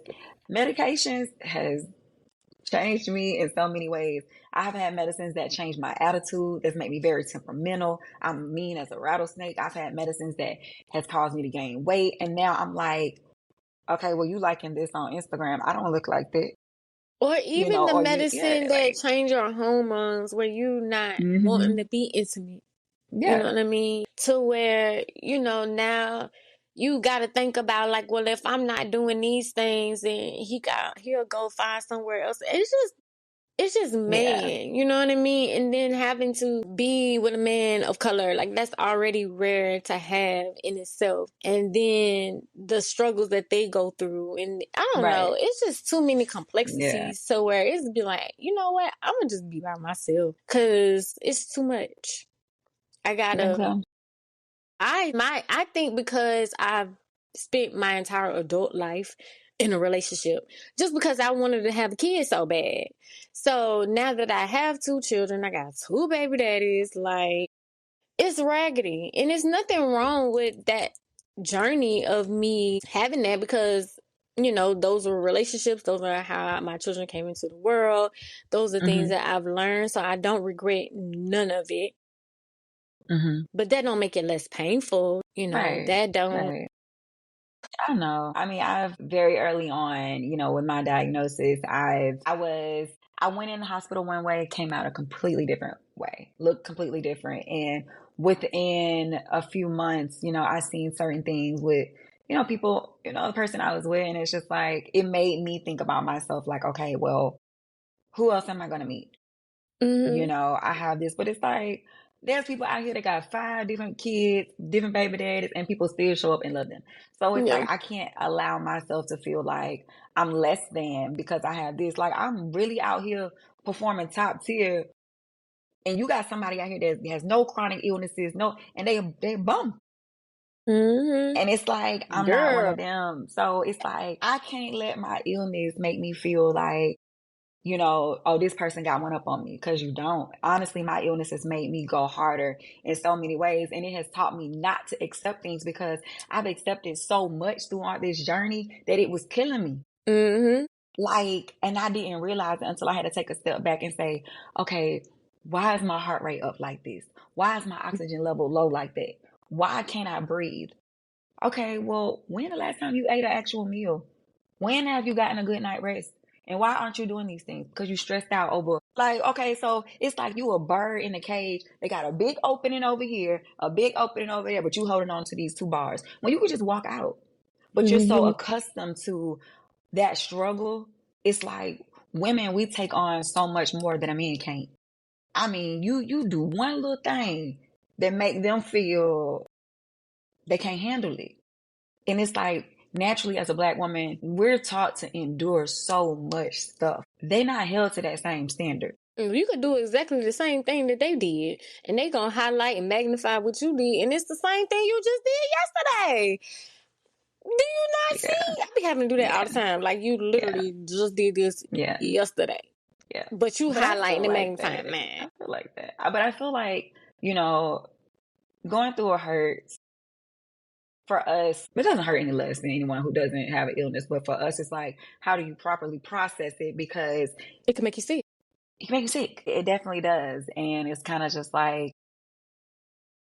[SPEAKER 2] medications has changed me in so many ways. I have had medicines that changed my attitude, that's made me very temperamental. I'm mean as a rattlesnake. I've had medicines that has caused me to gain weight. And now I'm like, okay, well, you liking this on Instagram. I don't look like that,
[SPEAKER 1] Or even the
[SPEAKER 2] or yeah,
[SPEAKER 1] medicine that
[SPEAKER 2] like,
[SPEAKER 1] change your hormones where you not wanting
[SPEAKER 2] hmm
[SPEAKER 1] to be intimate. You know
[SPEAKER 2] yeah,
[SPEAKER 1] what I mean? To where, now you got to think about like, well, if I'm not doing these things, then he'll go find somewhere else. It's just
[SPEAKER 2] yeah,
[SPEAKER 1] man, you know what I mean? And then having to be with a man of color, like that's already rare to have in itself. And then the struggles that they go through. And I don't know,
[SPEAKER 2] right,
[SPEAKER 1] it's just too many
[SPEAKER 2] yeah,
[SPEAKER 1] complexities. So where it's be like, you know what? I'm gonna just be by myself because it's too much. I
[SPEAKER 2] you think
[SPEAKER 1] gotta,
[SPEAKER 2] so?
[SPEAKER 1] I think because I've spent my entire adult life in a relationship just because I wanted to have a kid so bad. So now that I have two children, I got two baby daddies, like it's raggedy. And there's nothing wrong with that journey of me having that because those were relationships. Those are how my children came into the world. Those are things
[SPEAKER 2] Hmm.
[SPEAKER 1] that I've learned. So I don't regret none of it.
[SPEAKER 2] Hmm.
[SPEAKER 1] But that don't make it less painful.
[SPEAKER 2] Right,
[SPEAKER 1] That don't.
[SPEAKER 2] right. I don't know. I mean, I've very early on, with my diagnosis, I went in the hospital one way, came out a completely different way, looked completely different. And within a few months, I seen certain things with, people, the person I was with. And it's just like, it made me think about myself like, okay, well, who else am I going to meet?
[SPEAKER 1] Mm-hmm.
[SPEAKER 2] I have this, but it's like there's people out here that got five different kids, different baby daddies, and people still show up and love them. So it's
[SPEAKER 1] Yeah.
[SPEAKER 2] like I can't allow myself to feel like I'm less than because I have this. Like I'm really out here performing top tier, and you got somebody out here that has no chronic illnesses, no, and they bum.
[SPEAKER 1] Mm-hmm.
[SPEAKER 2] And it's like I'm not one
[SPEAKER 1] Girl.
[SPEAKER 2] of them. So it's like I can't let my illness make me feel like oh, this person got one up on me, because you don't. Honestly, my illness has made me go harder in so many ways. And it has taught me not to accept things, because I've accepted so much throughout this journey that it was killing me.
[SPEAKER 1] Mm-hmm.
[SPEAKER 2] Like, and I didn't realize it until I had to take a step back and say, okay, why is my heart rate up like this? Why is my oxygen level low like that? Why can't I breathe? Okay, well, when the last time you ate an actual meal? When have you gotten a good night rest? And why aren't you doing these things? Because you stressed out over, like, okay, so it's like you a bird in a cage. They got a big opening over here, a big opening over there, but you holding on to these two bars. When you could just walk out. But you're so
[SPEAKER 1] Mm-hmm.
[SPEAKER 2] accustomed to that struggle. It's like women, we take on so much more than a man can't. I mean, you do one little thing that make them feel they can't handle it. And it's like, naturally, as a Black woman, we're taught to endure so much stuff. They're not held to that same standard.
[SPEAKER 1] You could do exactly the same thing that they did, and they gonna highlight and magnify what you did, and it's the same thing you just did yesterday. Do you not
[SPEAKER 2] Yeah,
[SPEAKER 1] see? I be having to do that all
[SPEAKER 2] yeah,
[SPEAKER 1] the time. Like, you
[SPEAKER 2] yeah,
[SPEAKER 1] literally just did this
[SPEAKER 2] yeah,
[SPEAKER 1] yesterday,
[SPEAKER 2] yeah.
[SPEAKER 1] but you
[SPEAKER 2] But I
[SPEAKER 1] highlighting
[SPEAKER 2] feel
[SPEAKER 1] and
[SPEAKER 2] like
[SPEAKER 1] magnifying,
[SPEAKER 2] that.
[SPEAKER 1] man.
[SPEAKER 2] I feel like that. But I feel like, going through a hurt for us, it doesn't hurt any less than anyone who doesn't have an illness. But for us, it's like, how do you properly process it? Because
[SPEAKER 1] It can make you sick.
[SPEAKER 2] it can make you sick. It definitely does. And it's kind of just like,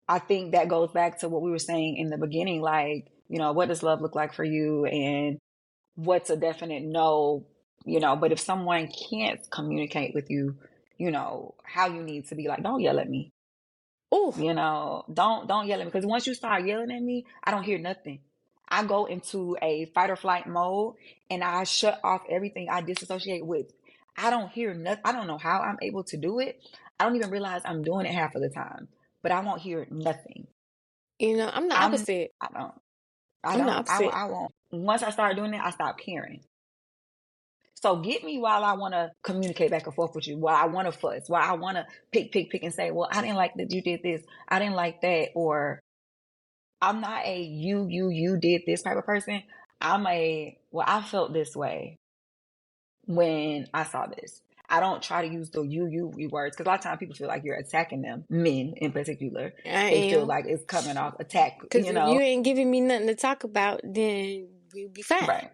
[SPEAKER 2] I think that goes back to what we were saying in the beginning, like, what does love look like for you, and what's a definite no, but if someone can't communicate with you, how you need to be, like, don't yell at me,
[SPEAKER 1] Oh,
[SPEAKER 2] don't yell at me. Because once you start yelling at me, I don't hear nothing. I go into a fight or flight mode, and I shut off everything. I disassociate with. I don't hear nothing. I don't know how I'm able to do it. I don't even realize I'm doing it half of the time, but I won't hear nothing.
[SPEAKER 1] I'm the
[SPEAKER 2] I'm,
[SPEAKER 1] opposite.
[SPEAKER 2] I don't, I
[SPEAKER 1] I'm the
[SPEAKER 2] don't,
[SPEAKER 1] opposite.
[SPEAKER 2] I won't. Once I start doing it, I stop caring. So get me while I want to communicate back and forth with you, while I want to fuss, while I want to pick and say, well, I didn't like that you did this. I didn't like that. Or I'm not a you did this type of person. Well, I felt this way when I saw this. I don't try to use the you words, because a lot of times people feel like you're attacking them, men in particular.
[SPEAKER 1] I
[SPEAKER 2] They feel
[SPEAKER 1] am.
[SPEAKER 2] like it's coming off attack,
[SPEAKER 1] Because if you ain't giving me nothing to talk about, then we'll be fine.
[SPEAKER 2] Right,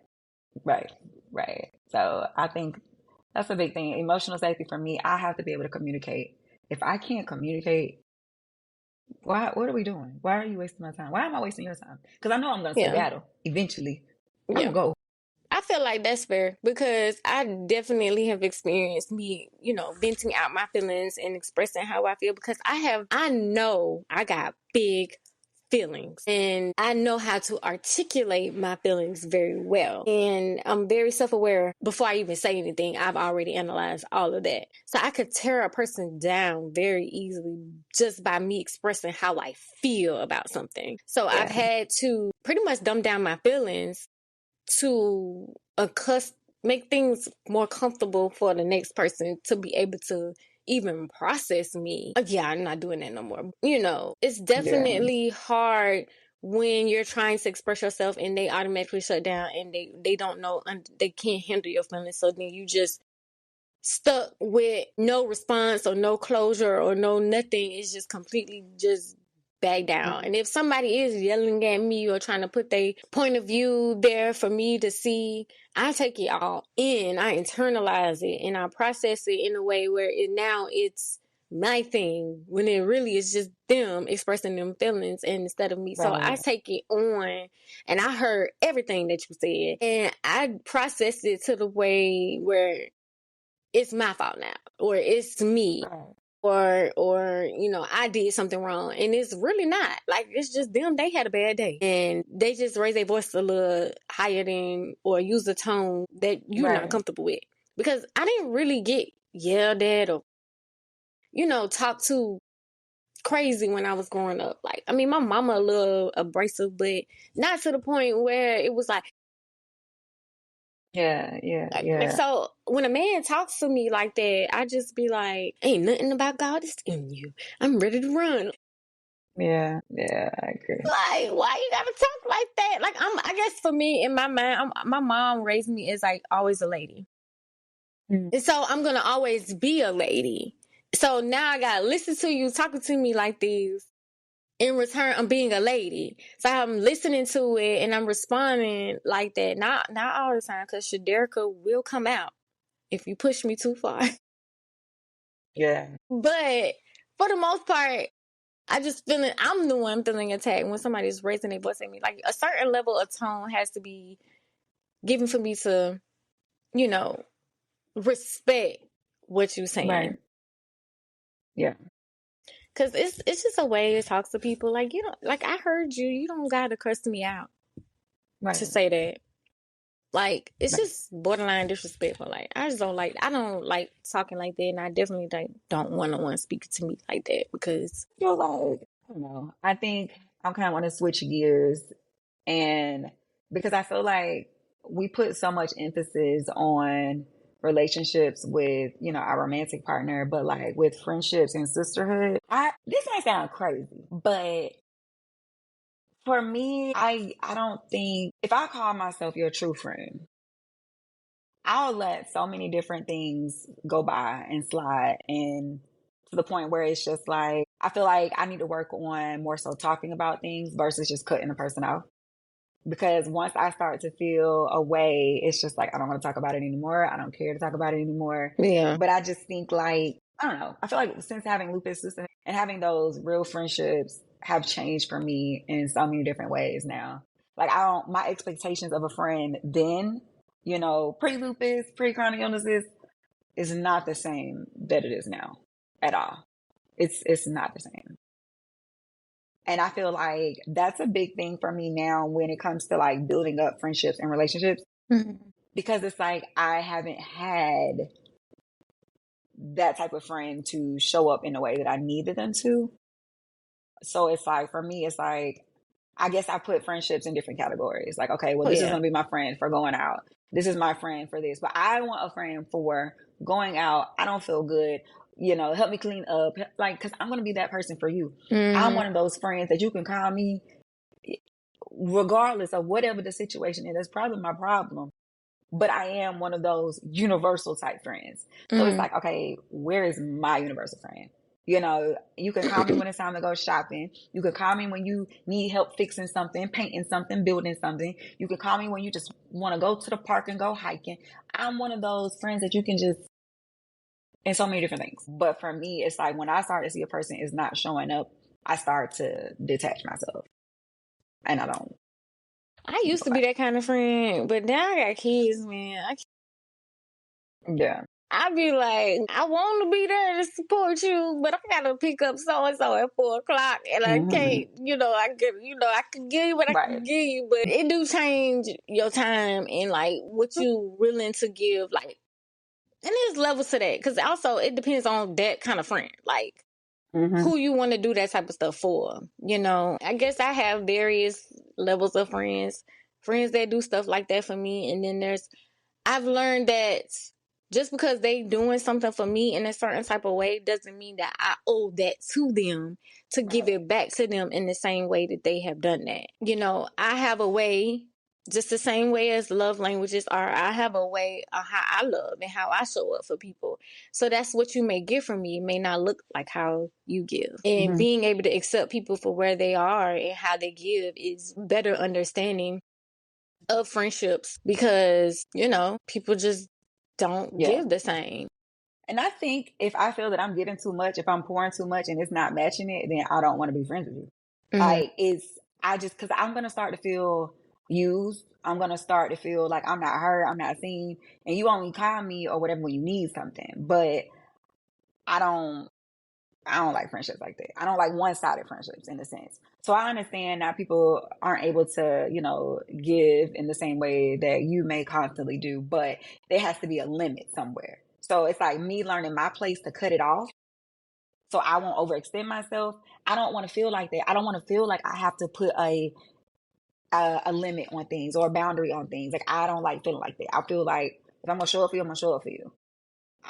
[SPEAKER 2] right, right. So I think that's a big thing. Emotional safety for me, I have to be able to communicate. If I can't communicate, what are we doing? Why are you wasting my time? Why am I wasting your time? Because I know I'm going to
[SPEAKER 1] Yeah.
[SPEAKER 2] skedaddle eventually. I'm
[SPEAKER 1] Yeah.
[SPEAKER 2] going to go.
[SPEAKER 1] I feel like that's fair, because I definitely have experienced me, venting out my feelings and expressing how I feel, because I know I got big feelings, and I know how to articulate my feelings very well. And I'm very self-aware. Before I even say anything, I've already analyzed all of that. So I could tear a person down very easily just by me expressing how I feel about something. So I've
[SPEAKER 2] Yeah,
[SPEAKER 1] had to pretty much dumb down my feelings to make things more comfortable for the next person to be able to even process me. Yeah, I'm not doing that no more. It's
[SPEAKER 2] yeah,
[SPEAKER 1] definitely hard when you're trying to express yourself and they automatically shut down, and they don't know, they can't handle your feelings. So then you just stuck with no response or no closure or no nothing. It's just completely just back down. And if somebody is yelling at me or trying to put their point of view there for me to see, I take it all in. I internalize it and I process it in a way where now it's my thing, when it really is just them expressing them feelings and instead of me. So I
[SPEAKER 2] right,
[SPEAKER 1] take it on, and I heard everything that you said, and I processed it to the way where it's my fault now, or it's me,
[SPEAKER 2] right.
[SPEAKER 1] or I did something wrong, and it's really not. Like, it's just them. They had a bad day, and they just raise their voice a little higher than, or use a tone that you're not
[SPEAKER 2] Right.
[SPEAKER 1] comfortable with. Because I didn't really get yelled at or talked to crazy when I was growing up. Like, I mean, my mama a little abrasive, but not to the point where it was like,
[SPEAKER 2] Yeah, yeah, yeah,
[SPEAKER 1] so when a man talks to me like that, I just be like, ain't nothing about God is in you. I'm ready to run.
[SPEAKER 2] yeah, yeah, I agree.
[SPEAKER 1] Like, why you gotta talk like that? Like, I guess for me, in my mind, my mom raised me as like always a lady. And so I'm going to always be a lady. So now I got to listen to you talking to me like this. In return, I'm being a lady. So I'm listening to it and I'm responding like that. Not all the time, because Shedrica will come out if you push me too far.
[SPEAKER 2] Yeah.
[SPEAKER 1] But for the most part, I just feeling I'm the one feeling attacked when somebody's raising their voice at me. Like a certain level of tone has to be given for me to, you know, respect what you're saying.
[SPEAKER 2] Right. Yeah.
[SPEAKER 1] Cause it's just a way to talk to people. Like you don't like I heard you. You don't gotta cuss me out to
[SPEAKER 2] Right.
[SPEAKER 1] say that. Like it's
[SPEAKER 2] Right.
[SPEAKER 1] just borderline disrespectful. Like I don't like talking like that, and I definitely don't one-on-one speak to me like that because
[SPEAKER 2] I feel like, I don't know. I think I'm kind of want to switch gears, and because I feel like we put so much emphasis on relationships with, our romantic partner, but like with friendships and sisterhood, this might sound crazy, but for me, I don't think if I call myself your true friend, I'll let so many different things go by and slide, and to the point where it's just like I feel like I need to work on more so talking about things versus just cutting the person off. Because once I start to feel a way, it's just like I don't want to talk about it anymore. I don't care to talk about it anymore.
[SPEAKER 1] yeah.
[SPEAKER 2] But I just think like I don't know. I feel like since having lupus and having those real friendships have changed for me in so many different ways now. Like my expectations of a friend then, pre-lupus, pre-chronic illnesses is not the same that it is now at all. It's not the same. And I feel like that's a big thing for me now when it comes to like building up friendships and relationships, because it's like I haven't had that type of friend to show up in the way that I needed them to. So it's like, for me, it's like, I guess I put friendships in different categories. Like, okay, well, this is going to be my friend for going out. This is my friend for this. But I want a friend for going out. I don't feel good. Help me clean up. Like, because I'm going to be that person for you. I'm one of those friends that you can call me regardless of whatever the situation is. That's probably my problem. But I am one of those universal type friends. So it's like, okay, where is my universal friend? You can call me when it's time to go shopping. You can call me when you need help fixing something, painting something, building something. You can call me when you just want to go to the park and go hiking. I'm one of those friends that you can just, in so many different things. But for me, it's like when I start to see a person is not showing up, I start to detach myself. And I don't.
[SPEAKER 1] I used to be that kind of friend, but now I got kids, man.
[SPEAKER 2] Yeah.
[SPEAKER 1] I be like, I want to be there to support you, but I gotta pick up so and so at 4:00, and I
[SPEAKER 2] Mm-hmm.
[SPEAKER 1] can't. I can give you what I
[SPEAKER 2] Right.
[SPEAKER 1] can give you, but it do change your time and like what you willing to give. Like, and there's levels to that because also it depends on that kind of friend, like
[SPEAKER 2] Mm-hmm.
[SPEAKER 1] who you want to do that type of stuff for. I guess I have various levels of friends that do stuff like that for me, and then I've learned that just because they doing something for me in a certain type of way doesn't mean that I owe that to them to give it back to them in the same way that they have done that. I have a way, just the same way as love languages are, I have a way of how I love and how I show up for people. So that's what you may get from me. It may not look like how you give. And
[SPEAKER 2] Mm-hmm.
[SPEAKER 1] being able to accept people for where they are and how they give is better understanding of friendships because, people just don't
[SPEAKER 2] Yeah.
[SPEAKER 1] give the same.
[SPEAKER 2] And I think if I feel that I'm giving too much, if I'm pouring too much and it's not matching it, then I don't want to be friends with you.
[SPEAKER 1] Mm-hmm.
[SPEAKER 2] Like because I'm going to start to feel used. I'm going to start to feel like I'm not heard, I'm not seen. And you only call me or whatever when you need something. But I don't, I don't like friendships like that. I don't like one-sided friendships in a sense. So I understand now people aren't able to, give in the same way that you may constantly do, but there has to be a limit somewhere. So it's like me learning my place to cut it off so I won't overextend myself. I don't want to feel like that. I don't want to feel like I have to put a limit on things or a boundary on things. Like I don't like feeling like that. I feel like if I'm gonna show up for you, I'm gonna show up for you.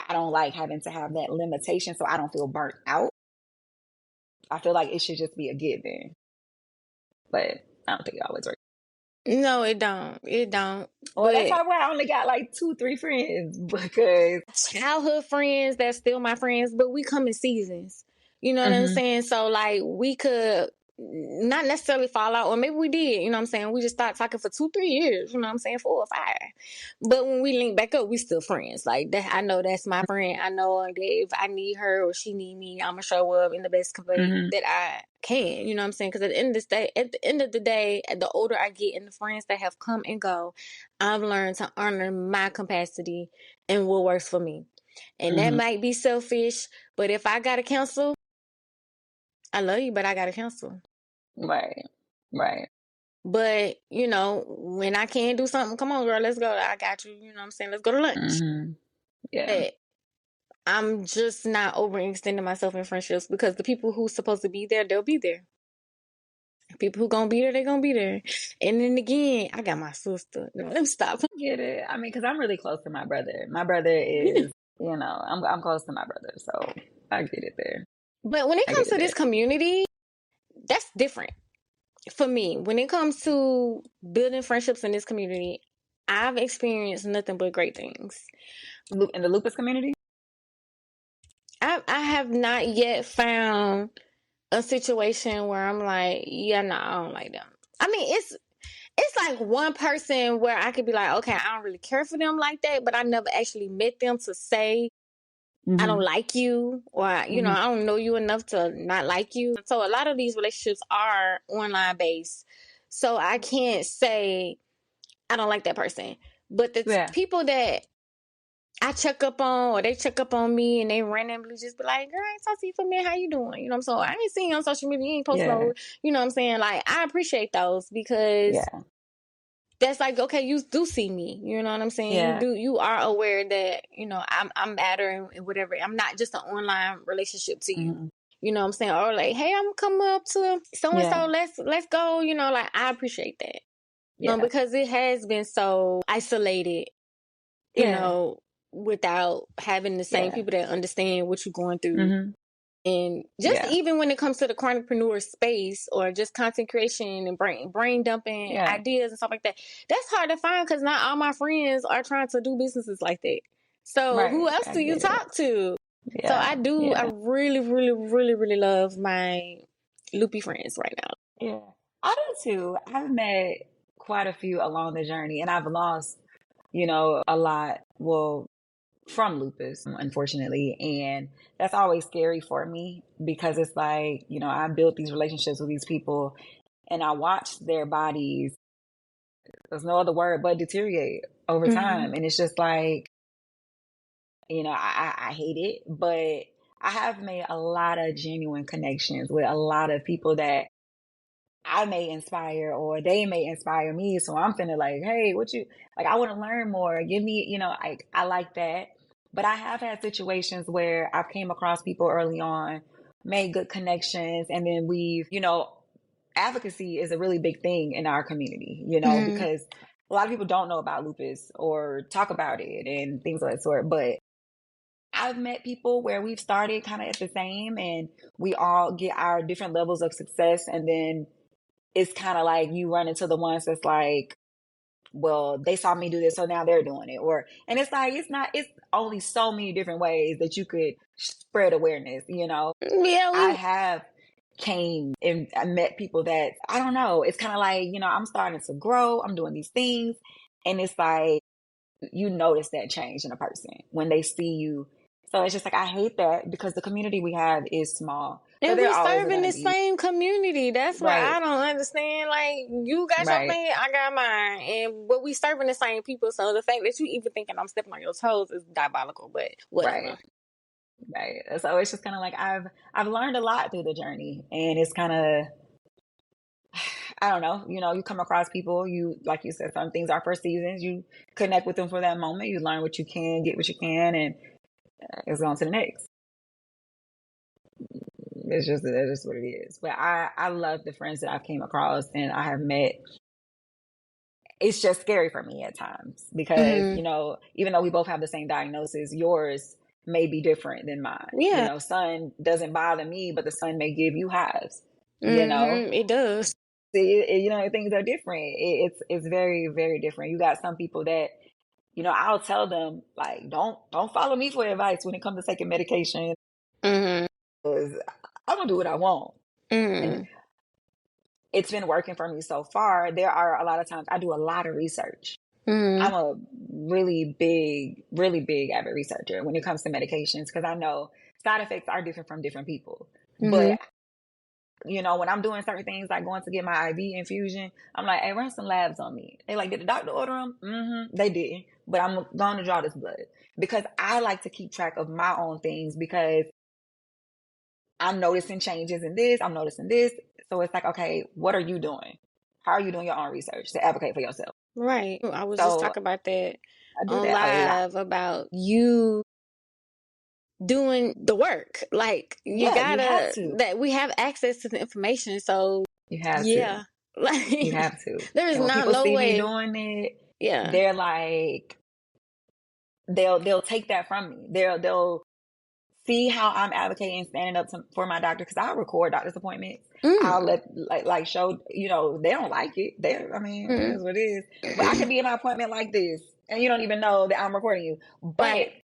[SPEAKER 2] I don't like having to have that limitation so I don't feel burnt out. I feel like it should just be a given, but I don't think it always works.
[SPEAKER 1] No, it don't. It don't.
[SPEAKER 2] Well, that's
[SPEAKER 1] But
[SPEAKER 2] probably why I only got like 2, 3 friends because.
[SPEAKER 1] childhood friends that's still my friends, but we come in seasons. You know what I'm
[SPEAKER 2] Hmm.
[SPEAKER 1] saying? So like we could not necessarily fall out, or maybe we did, you know what I'm saying? We just started talking for 2, 3 years, you know what I'm saying, 4 or 5. But when we link back up, we still friends. Like that, I know that's my friend. I know that if I need her or she need me, I'ma show up in the best way
[SPEAKER 2] Hmm.
[SPEAKER 1] that I can. You know what I'm saying? Because at the end of the day, the older I get and the friends that have come and go, I've learned to honor my capacity and what works for me. And that
[SPEAKER 2] Hmm.
[SPEAKER 1] might be selfish, but if I gotta cancel, I love you, but I gotta cancel.
[SPEAKER 2] Right. Right.
[SPEAKER 1] But, when I can do something, come on, girl, let's go. I got you. You know what I'm saying? Let's go to lunch.
[SPEAKER 2] Hmm. Yeah.
[SPEAKER 1] But I'm just not overextending myself in friendships because the people who's supposed to be there, they'll be there. People who gonna be there, they gonna be there. And then again, I got my sister. No, let me stop.
[SPEAKER 2] Get it. I mean, because I'm really close to my brother. My brother is, I'm close to my brother, so I get it there.
[SPEAKER 1] But when it
[SPEAKER 2] I get
[SPEAKER 1] comes
[SPEAKER 2] it
[SPEAKER 1] to
[SPEAKER 2] there.
[SPEAKER 1] this community, that's different for me. When it comes to building friendships in this community, I've experienced nothing but great things.
[SPEAKER 2] In the lupus community.
[SPEAKER 1] I have not yet found a situation where I'm like, yeah, no, I don't like them. I mean, it's like one person where I could be like, okay, I don't really care for them like that, but I never actually met them to say I don't
[SPEAKER 2] Hmm.
[SPEAKER 1] like you, or
[SPEAKER 2] Hmm.
[SPEAKER 1] I don't know you enough to not like you. So a lot of these relationships are online based. So I can't say I don't like that person. But the
[SPEAKER 2] Yeah.
[SPEAKER 1] people that I check up on, or they check up on me, and they randomly just be like, "Girl, I ain't talk to you for a minute. How you doing?" You know what I'm saying? I ain't seen you on social media. You ain't post
[SPEAKER 2] Yeah.
[SPEAKER 1] no. You know what I'm saying? Like I appreciate those because
[SPEAKER 2] Yeah.
[SPEAKER 1] that's like, okay, you do see me. You know what I'm saying?
[SPEAKER 2] Yeah.
[SPEAKER 1] You are aware that I'm matter and whatever. I'm not just an online relationship to you.
[SPEAKER 2] Hmm.
[SPEAKER 1] You know what I'm saying? Or like, hey, I'm coming up to so and
[SPEAKER 2] Yeah.
[SPEAKER 1] so. Let's go. Like I appreciate that.
[SPEAKER 2] Yeah.
[SPEAKER 1] Because it has been so isolated, you
[SPEAKER 2] Yeah.
[SPEAKER 1] know, without having the same
[SPEAKER 2] Yeah.
[SPEAKER 1] people that understand what you're going through.
[SPEAKER 2] Hmm.
[SPEAKER 1] And just
[SPEAKER 2] Yeah.
[SPEAKER 1] even when it comes to the chronicpreneur space or just content creation and brain dumping
[SPEAKER 2] Yeah.
[SPEAKER 1] ideas and stuff like that, that's hard to find because not all my friends are trying to do businesses like that. So who
[SPEAKER 2] Right.
[SPEAKER 1] else
[SPEAKER 2] I
[SPEAKER 1] do you
[SPEAKER 2] get it.
[SPEAKER 1] talk to? So
[SPEAKER 2] Yeah.
[SPEAKER 1] I
[SPEAKER 2] Yeah.
[SPEAKER 1] really, really, really, really love my loopy friends right now.
[SPEAKER 2] Yeah. I do too. I've met quite a few along the journey, and I've lost, a lot. Well, from lupus, unfortunately. And that's always scary for me because it's like, I built these relationships with these people and I watched their bodies, there's no other word but deteriorate over
[SPEAKER 1] Mm-hmm.
[SPEAKER 2] time. And it's just like, I hate it, but I have made a lot of genuine connections with a lot of people that I may inspire or they may inspire me. So I'm finna like, hey, what you like? I want to learn more. Give me, I like that. But I have had situations where I've came across people early on, made good connections, and then advocacy is a really big thing in our community,
[SPEAKER 1] Mm-hmm.
[SPEAKER 2] because a lot of people don't know about lupus or talk about it and things of that sort. But I've met people where we've started kind of at the same and we all get our different levels of success, and then it's kind of like you run into the ones that's like, well, they saw me do this, so now they're doing it. And it's like, it's only so many different ways that you could spread awareness.
[SPEAKER 1] Yeah,
[SPEAKER 2] I
[SPEAKER 1] we
[SPEAKER 2] have came and I met people that, I don't know, it's kind of like, I'm starting to grow, I'm doing these things. And it's like, you notice that change in a person when they see you. So it's just like, I hate that because the community we have is small. So
[SPEAKER 1] And
[SPEAKER 2] they're
[SPEAKER 1] we
[SPEAKER 2] always
[SPEAKER 1] serve in
[SPEAKER 2] going to
[SPEAKER 1] the
[SPEAKER 2] be
[SPEAKER 1] same community. That's what
[SPEAKER 2] right,
[SPEAKER 1] I don't understand. Like, you got your
[SPEAKER 2] right.
[SPEAKER 1] thing, I got mine. But we serving the same people. So the fact that you even thinking I'm stepping on your toes is diabolical, but
[SPEAKER 2] Right.
[SPEAKER 1] whatever.
[SPEAKER 2] Right. So it's just kind of like I've learned a lot through the journey, and it's kind of, I don't know, you come across people, you, like you said, some things are for seasons. You connect with them for that moment. You learn what you can, get what you can, and it's on to the next. It's just what it is. But I love the friends that I've came across and I have met. It's just scary for me at times because,
[SPEAKER 1] Mm-hmm.
[SPEAKER 2] even though we both have the same diagnosis, yours may be different than mine.
[SPEAKER 1] Yeah.
[SPEAKER 2] Sun doesn't bother me, but the sun may give you hives, you know?
[SPEAKER 1] Mm-hmm. It does.
[SPEAKER 2] See, things are different. It's very, very different. You got some people that, I'll tell them like, don't follow me for advice when it comes to taking medication.
[SPEAKER 1] Mm-hmm.
[SPEAKER 2] 'Cause I'm gonna do what I want,
[SPEAKER 1] Mm-hmm.
[SPEAKER 2] and it's been working for me so far. There are a lot of times I do a lot of research.
[SPEAKER 1] Mm-hmm.
[SPEAKER 2] I'm a really big avid researcher when it comes to medications because I know side effects are different from different people.
[SPEAKER 1] Mm-hmm.
[SPEAKER 2] But when I'm doing certain things like going to get my IV infusion, I'm like, hey, run some labs on me. They like, did the doctor order them? Mm-hmm. They didn't. But I'm going to draw this blood because I like to keep track of my own things because I'm noticing changes in this. I'm noticing this. So it's like, okay, what are you doing? How are you doing your own research to advocate for yourself?
[SPEAKER 1] Right. I was just
[SPEAKER 2] So
[SPEAKER 1] talking about that
[SPEAKER 2] I do
[SPEAKER 1] on
[SPEAKER 2] that a lot.
[SPEAKER 1] live about you doing the work. Like you
[SPEAKER 2] Yeah, you have
[SPEAKER 1] gotta
[SPEAKER 2] to.
[SPEAKER 1] that we have access to the information. So
[SPEAKER 2] You have to.
[SPEAKER 1] yeah,
[SPEAKER 2] You
[SPEAKER 1] like
[SPEAKER 2] have to.
[SPEAKER 1] there is
[SPEAKER 2] And when
[SPEAKER 1] not
[SPEAKER 2] people
[SPEAKER 1] no
[SPEAKER 2] see me
[SPEAKER 1] way.
[SPEAKER 2] doing it,
[SPEAKER 1] Yeah.
[SPEAKER 2] they're like, they'll take that from me. They'll see how I'm advocating, standing up for my doctor because I'll record doctor's appointments.
[SPEAKER 1] Mm.
[SPEAKER 2] I'll let like show they don't like it. It
[SPEAKER 1] Mm.
[SPEAKER 2] is what it is. But I could be in my appointment like this, and you don't even know that I'm recording you. But
[SPEAKER 1] Right.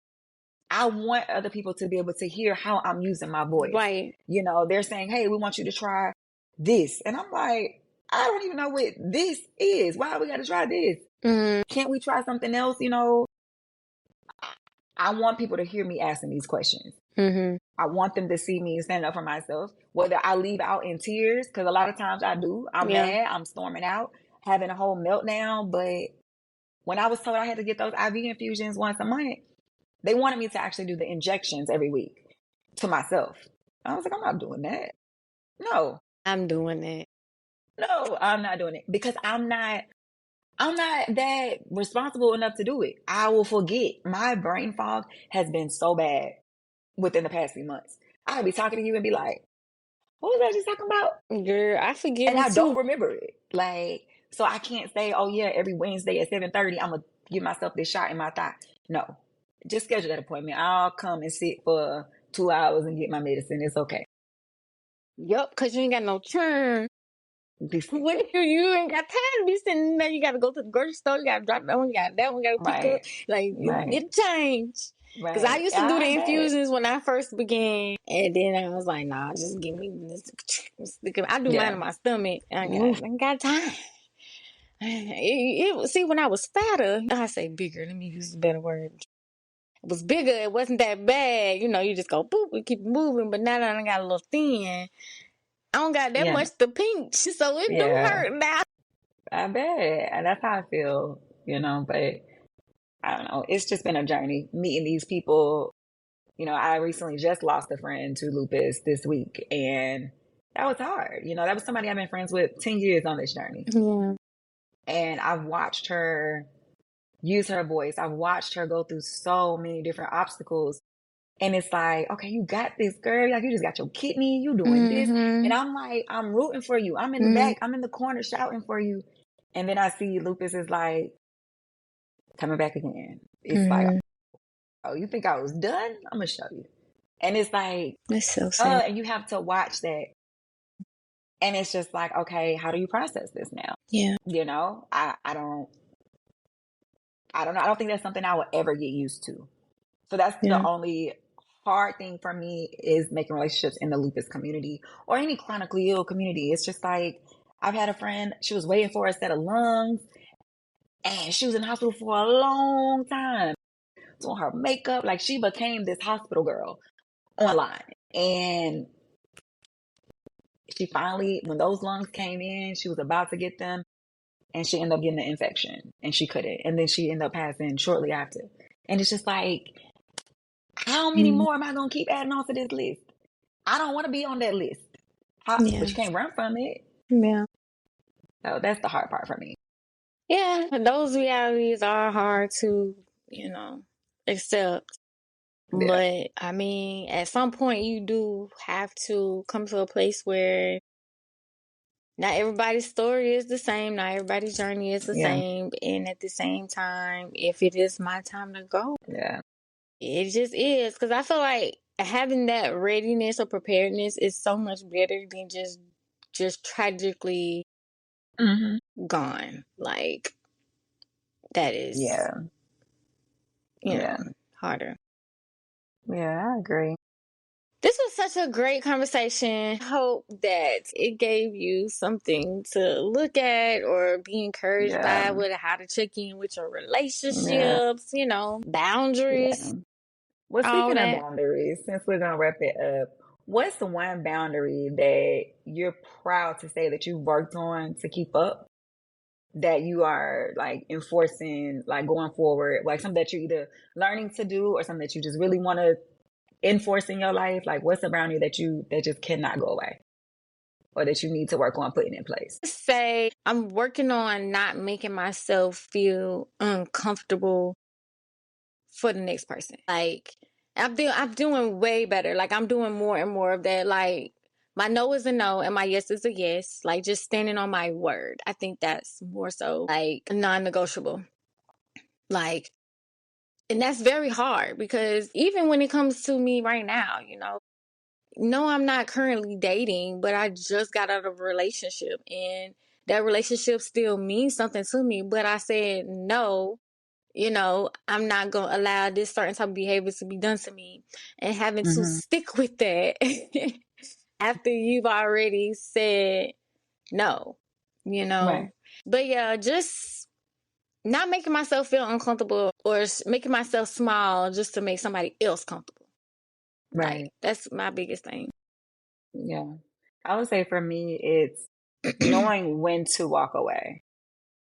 [SPEAKER 2] I want other people to be able to hear how I'm using my voice.
[SPEAKER 1] Right.
[SPEAKER 2] They're saying, "Hey, we want you to try this," and I'm like, I don't even know what this is. Why we got to try this?
[SPEAKER 1] Mm.
[SPEAKER 2] Can't we try something else? I want people to hear me asking these questions.
[SPEAKER 1] Mm-hmm.
[SPEAKER 2] I want them to see me standing up for myself, whether I leave out in tears, because a lot of times I do. I'm
[SPEAKER 1] Yeah.
[SPEAKER 2] mad, I'm storming out, having a whole meltdown. But when I was told I had to get those IV infusions once a month, they wanted me to actually do the injections every week to myself. I was like, I'm not doing that. No,
[SPEAKER 1] I'm doing that.
[SPEAKER 2] no, I'm not doing it because I'm not that responsible enough to do it. I will forget. My brain fog has been so bad within the past few months. I'll be talking to you and be like, what was I just talking about?
[SPEAKER 1] Girl, I forget
[SPEAKER 2] And
[SPEAKER 1] them
[SPEAKER 2] I
[SPEAKER 1] too.
[SPEAKER 2] don't remember it. Like, so I can't say, oh yeah, every Wednesday at 7:30, I'm gonna give myself this shot in my thigh. No. Just schedule that appointment. I'll come and sit for 2 hours and get my medicine. It's okay.
[SPEAKER 1] Yup, because you ain't got no turn. What if you ain't got time to be sitting there? You got to go to the grocery store. You got to drop that one. You got that one. Got to pick up.
[SPEAKER 2] Right.
[SPEAKER 1] Like
[SPEAKER 2] Right.
[SPEAKER 1] it changed. Because I
[SPEAKER 2] Right.
[SPEAKER 1] used to do the
[SPEAKER 2] I bet.
[SPEAKER 1] infusions when I first began, and then I was like, "Nah, just give me this." I do mine
[SPEAKER 2] Yeah.
[SPEAKER 1] in my stomach.
[SPEAKER 2] Oof.
[SPEAKER 1] I ain't got time. See, when I was fatter, I say bigger. Let me use a better word. It was bigger. It wasn't that bad. You just go boop and keep moving. But now that I got a little thin, I don't got that
[SPEAKER 2] Yeah.
[SPEAKER 1] much to pinch, so it do
[SPEAKER 2] Yeah.
[SPEAKER 1] hurt now.
[SPEAKER 2] I bet. And that's how I feel, but I don't know. It's just been a journey meeting these people. I recently just lost a friend to lupus this week, and that was hard. That was somebody I've been friends with 10 years on this journey.
[SPEAKER 1] Yeah.
[SPEAKER 2] And I've watched her use her voice. I've watched her go through so many different obstacles. And it's like, okay, you got this, girl. Like, you just got your kidney. You doing this.
[SPEAKER 1] Mm-hmm.
[SPEAKER 2] And I'm like, I'm rooting for you. I'm in the
[SPEAKER 1] Mm-hmm.
[SPEAKER 2] back. I'm in the corner shouting for you. And then I see lupus is like coming back again. It's like,
[SPEAKER 1] Mm-hmm.
[SPEAKER 2] oh, you think I was done? I'm going to show you. And it's like,
[SPEAKER 1] That's so sad.
[SPEAKER 2] and you have to watch that. And it's just like, okay, how do you process this now?
[SPEAKER 1] Yeah.
[SPEAKER 2] I don't know. I don't think that's something I will ever get used to. So that's the
[SPEAKER 1] Yeah.
[SPEAKER 2] only hard thing for me is making relationships in the lupus community or any chronically ill community. It's just like, I've had a friend, she was waiting for a set of lungs and she was in the hospital for a long time doing her makeup. Like, she became this hospital girl online. And she finally, when those lungs came in, she was about to get them and she ended up getting the infection and she couldn't. And then she ended up passing shortly after. And it's just like, how many
[SPEAKER 1] Mm-hmm.
[SPEAKER 2] more am I going to keep adding on to this list? I don't want to be on that list.
[SPEAKER 1] Yeah.
[SPEAKER 2] But you can't run from it.
[SPEAKER 1] Yeah.
[SPEAKER 2] So that's the hard part for me.
[SPEAKER 1] Yeah. Those realities are hard to, accept.
[SPEAKER 2] Yeah.
[SPEAKER 1] But I mean, at some point you do have to come to a place where not everybody's story is the same, not everybody's journey is the
[SPEAKER 2] Yeah.
[SPEAKER 1] same. And at the same time, if it is my time to go,
[SPEAKER 2] Yeah.
[SPEAKER 1] it just is. Because I feel like having that readiness or preparedness is so much better than just tragically gone. Like, that is,
[SPEAKER 2] Yeah.
[SPEAKER 1] you know,
[SPEAKER 2] Yeah.
[SPEAKER 1] harder.
[SPEAKER 2] Yeah, I agree.
[SPEAKER 1] This was such a great conversation. I hope that it gave you something to look at or be encouraged by
[SPEAKER 2] Yeah.
[SPEAKER 1] with how to check in with your
[SPEAKER 2] Yeah.
[SPEAKER 1] relationships,
[SPEAKER 2] Yeah.
[SPEAKER 1] boundaries,
[SPEAKER 2] Well,
[SPEAKER 1] all
[SPEAKER 2] speaking of
[SPEAKER 1] that.
[SPEAKER 2] boundaries, since we're gonna wrap it up, what's the one boundary that you're proud to say that you've worked on to keep up? That you are like enforcing, like going forward, like something that you're either learning to do or something that you just really want to enforce in your life? Like, what's a boundary that just cannot go away, or that you need to work on putting in place?
[SPEAKER 1] Say I'm working on not making myself feel uncomfortable for the next person. Like, I'm doing way better. Like, I'm doing more and more of that. Like, my no is a no and my yes is a yes. Like, just standing on my word. I think that's more so like non-negotiable. Like, and that's very hard because even when it comes to me right now, no, I'm not currently dating, but I just got out of a relationship and that relationship still means something to me. But I said, no, I'm not going to allow this certain type of behavior to be done to me, and having to
[SPEAKER 2] Mm-hmm.
[SPEAKER 1] stick with that after you've already said no, you know.
[SPEAKER 2] Right.
[SPEAKER 1] But yeah, just not making myself feel uncomfortable or making myself small just to make somebody else comfortable. Like,
[SPEAKER 2] Right.
[SPEAKER 1] that's my biggest thing.
[SPEAKER 2] Yeah. I would say for me, it's knowing when to walk away,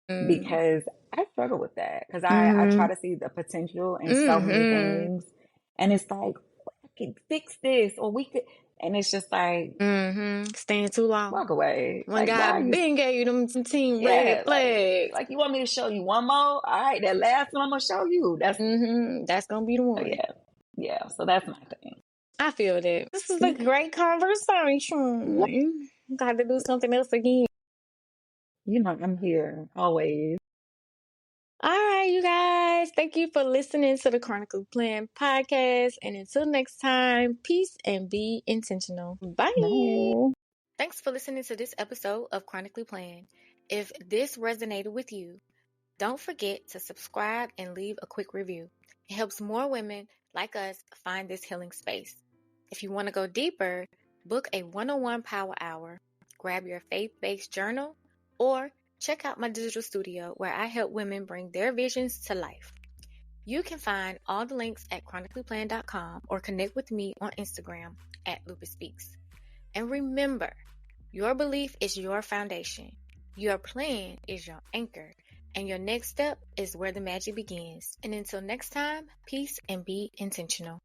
[SPEAKER 1] Mm.
[SPEAKER 2] because I struggle with that because I try
[SPEAKER 1] Mhm.
[SPEAKER 2] to see the potential in so many
[SPEAKER 1] Mhm.
[SPEAKER 2] things, and it's like, I can fix this, or we could, and it's just like,
[SPEAKER 1] Mhm. Staying too long.
[SPEAKER 2] walk away.
[SPEAKER 1] When
[SPEAKER 2] Like, why are
[SPEAKER 1] God
[SPEAKER 2] you?
[SPEAKER 1] been gave you them team
[SPEAKER 2] Yeah,
[SPEAKER 1] red flags.
[SPEAKER 2] like you want me to show you one more? All right, that last one I'm gonna show you. That's
[SPEAKER 1] That's gonna be the one.
[SPEAKER 2] yeah, yeah. So that's my thing.
[SPEAKER 1] I feel that. This is a great
[SPEAKER 2] Yeah.
[SPEAKER 1] conversation. Got to do something else again.
[SPEAKER 2] I'm here always.
[SPEAKER 1] All right, you guys. Thank you for listening to the Chronically Plan podcast. And until next time, peace and be intentional. Bye.
[SPEAKER 2] Bye.
[SPEAKER 1] Thanks for listening to this episode of Chronically Plan. If this resonated with you, don't forget to subscribe and leave a quick review. It helps more women like us find this healing space. If you want to go deeper, book a one-on-one power hour, grab your faith-based journal, or check out my digital studio where I help women bring their visions to life. You can find all the links at chronicallyplan.com or connect with me on Instagram at Lupus Speaks. And remember, your belief is your foundation. Your plan is your anchor. And your next step is where the magic begins. And until next time, peace and be intentional.